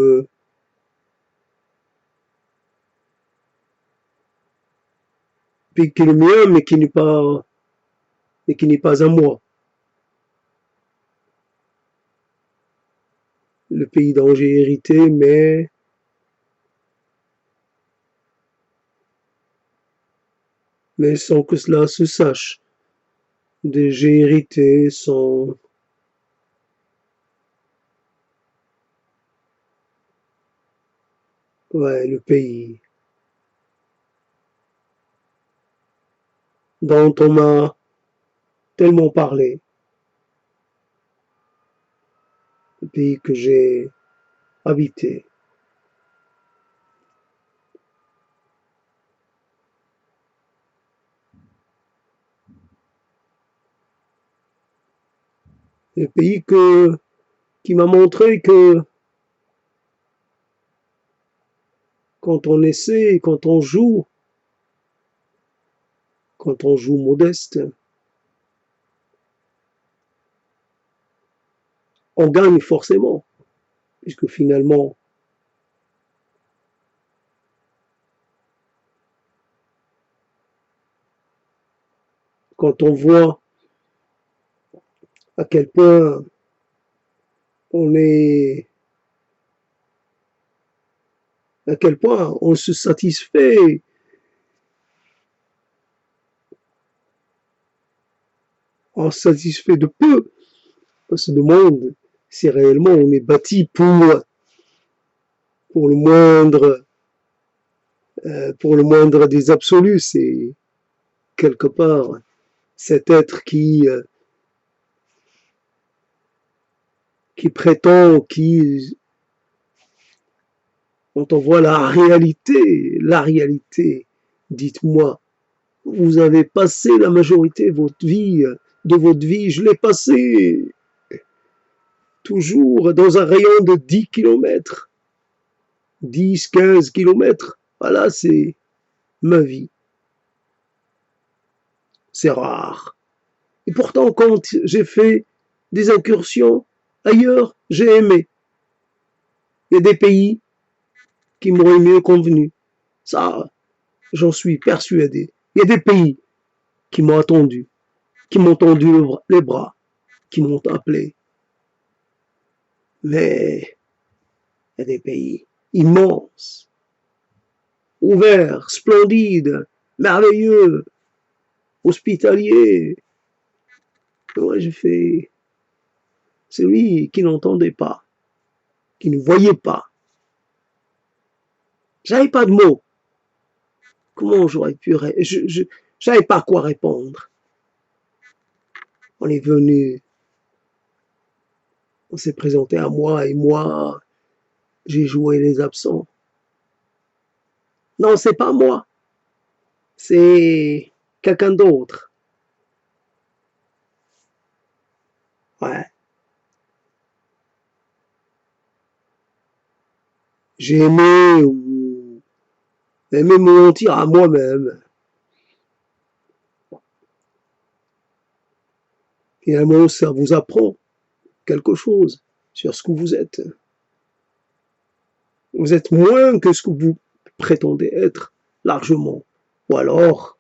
[SPEAKER 1] est le mien, mais qui n'est pas à moi. Le pays dont j'ai hérité, mais sans que cela se sache. J'ai hérité sans, ouais, le pays dont on m'a tellement parlé, le pays que j'ai habité, le pays qui m'a montré que quand on essaie, quand on joue modeste, on gagne forcément, puisque finalement, quand on voit à quel point on est, à quel point on se satisfait de peu, on se demande si réellement on est bâti pour le moindre, pour le moindre des absolus. C'est quelque part cet être qui prétend, quand on voit la réalité, dites-moi, vous avez passé la majorité de votre vie, je l'ai passé toujours dans un rayon de 10 kilomètres, 10, 15 kilomètres. Voilà, c'est ma vie. C'est rare. Et pourtant, quand j'ai fait des incursions ailleurs, j'ai aimé. Il y a des pays qui m'auraient mieux convenu. Ça, j'en suis persuadé. Il y a des pays qui m'ont attendu, qui m'ont tendu les bras, qui m'ont appelé. Mais il y a des pays, immense, ouvert, splendide, merveilleux, hospitalier. Et moi, j'ai fait celui qui n'entendait pas, qui ne voyait pas. J'avais pas de mots. Comment j'aurais pu... Je savais pas quoi répondre. On est venu, on s'est présenté à moi et moi, j'ai joué les absents. Non, c'est pas moi, c'est quelqu'un d'autre. Ouais. J'ai aimé me mentir à moi-même. Finalement, ça vous apprend quelque chose sur ce que vous êtes. Vous êtes moins que ce que vous prétendez être, largement. Ou alors,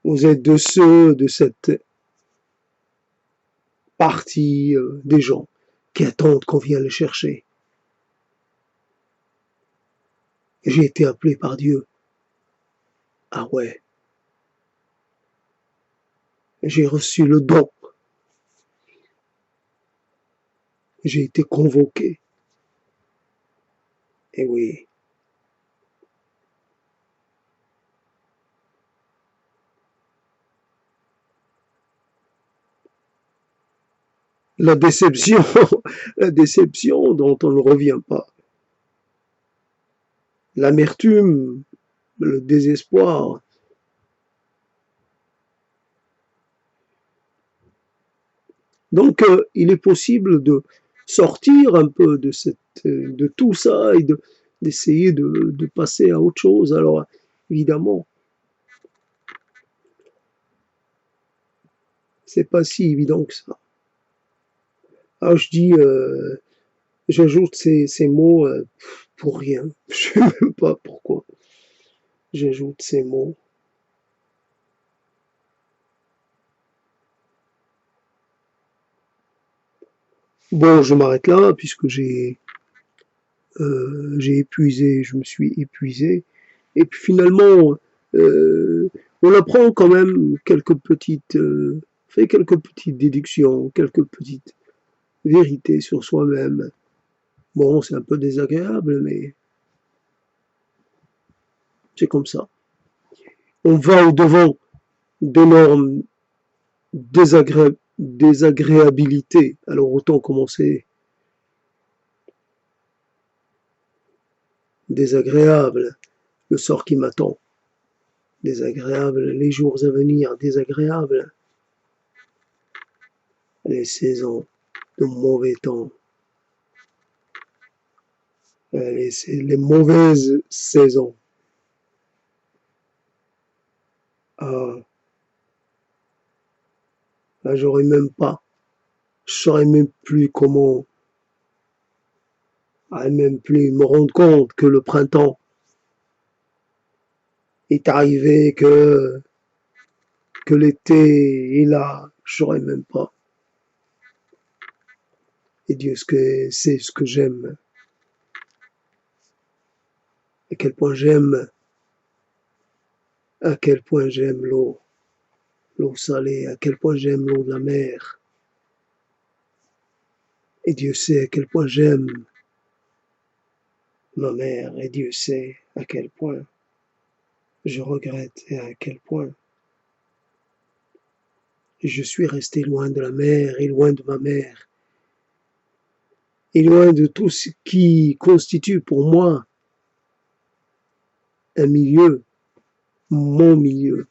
[SPEAKER 1] vous êtes de ceux de cette partie des gens qui attendent qu'on vienne les chercher. J'ai été appelé par Dieu. Ah ouais. J'ai reçu le don. J'ai été convoqué. Et oui. La déception, la déception dont on ne revient pas. L'amertume, le désespoir. Donc, il est possible de sortir un peu de tout ça et d'essayer de passer à autre chose. Alors, évidemment, c'est pas si évident que ça. Alors, j'ajoute ces mots pour rien. Je sais même pas pourquoi j'ajoute ces mots. Bon, je m'arrête là puisque j'ai épuisé, je me suis épuisé. Et puis finalement, on apprend quand même fait quelques petites déductions, quelques petites vérités sur soi-même. Bon, c'est un peu désagréable, mais c'est comme ça. On va au-devant d'énormes désagréabilités. Alors autant commencer désagréable, le sort qui m'attend. Désagréable, les jours à venir, désagréable. Les saisons de mauvais temps. Les mauvaises saisons. Ah, là, j'aurais même pas. Je saurais même plus comment. Même plus me rendre compte que le printemps est arrivé, que l'été est là. Je saurais même pas. Et Dieu sait ce que j'aime. À quel point j'aime l'eau salée, à quel point j'aime l'eau de la mer. Et Dieu sait à quel point j'aime ma mère, et Dieu sait à quel point je regrette et à quel point je suis resté loin de la mer et loin de ma mère et loin de tout ce qui constitue pour moi un milieu, mon milieu.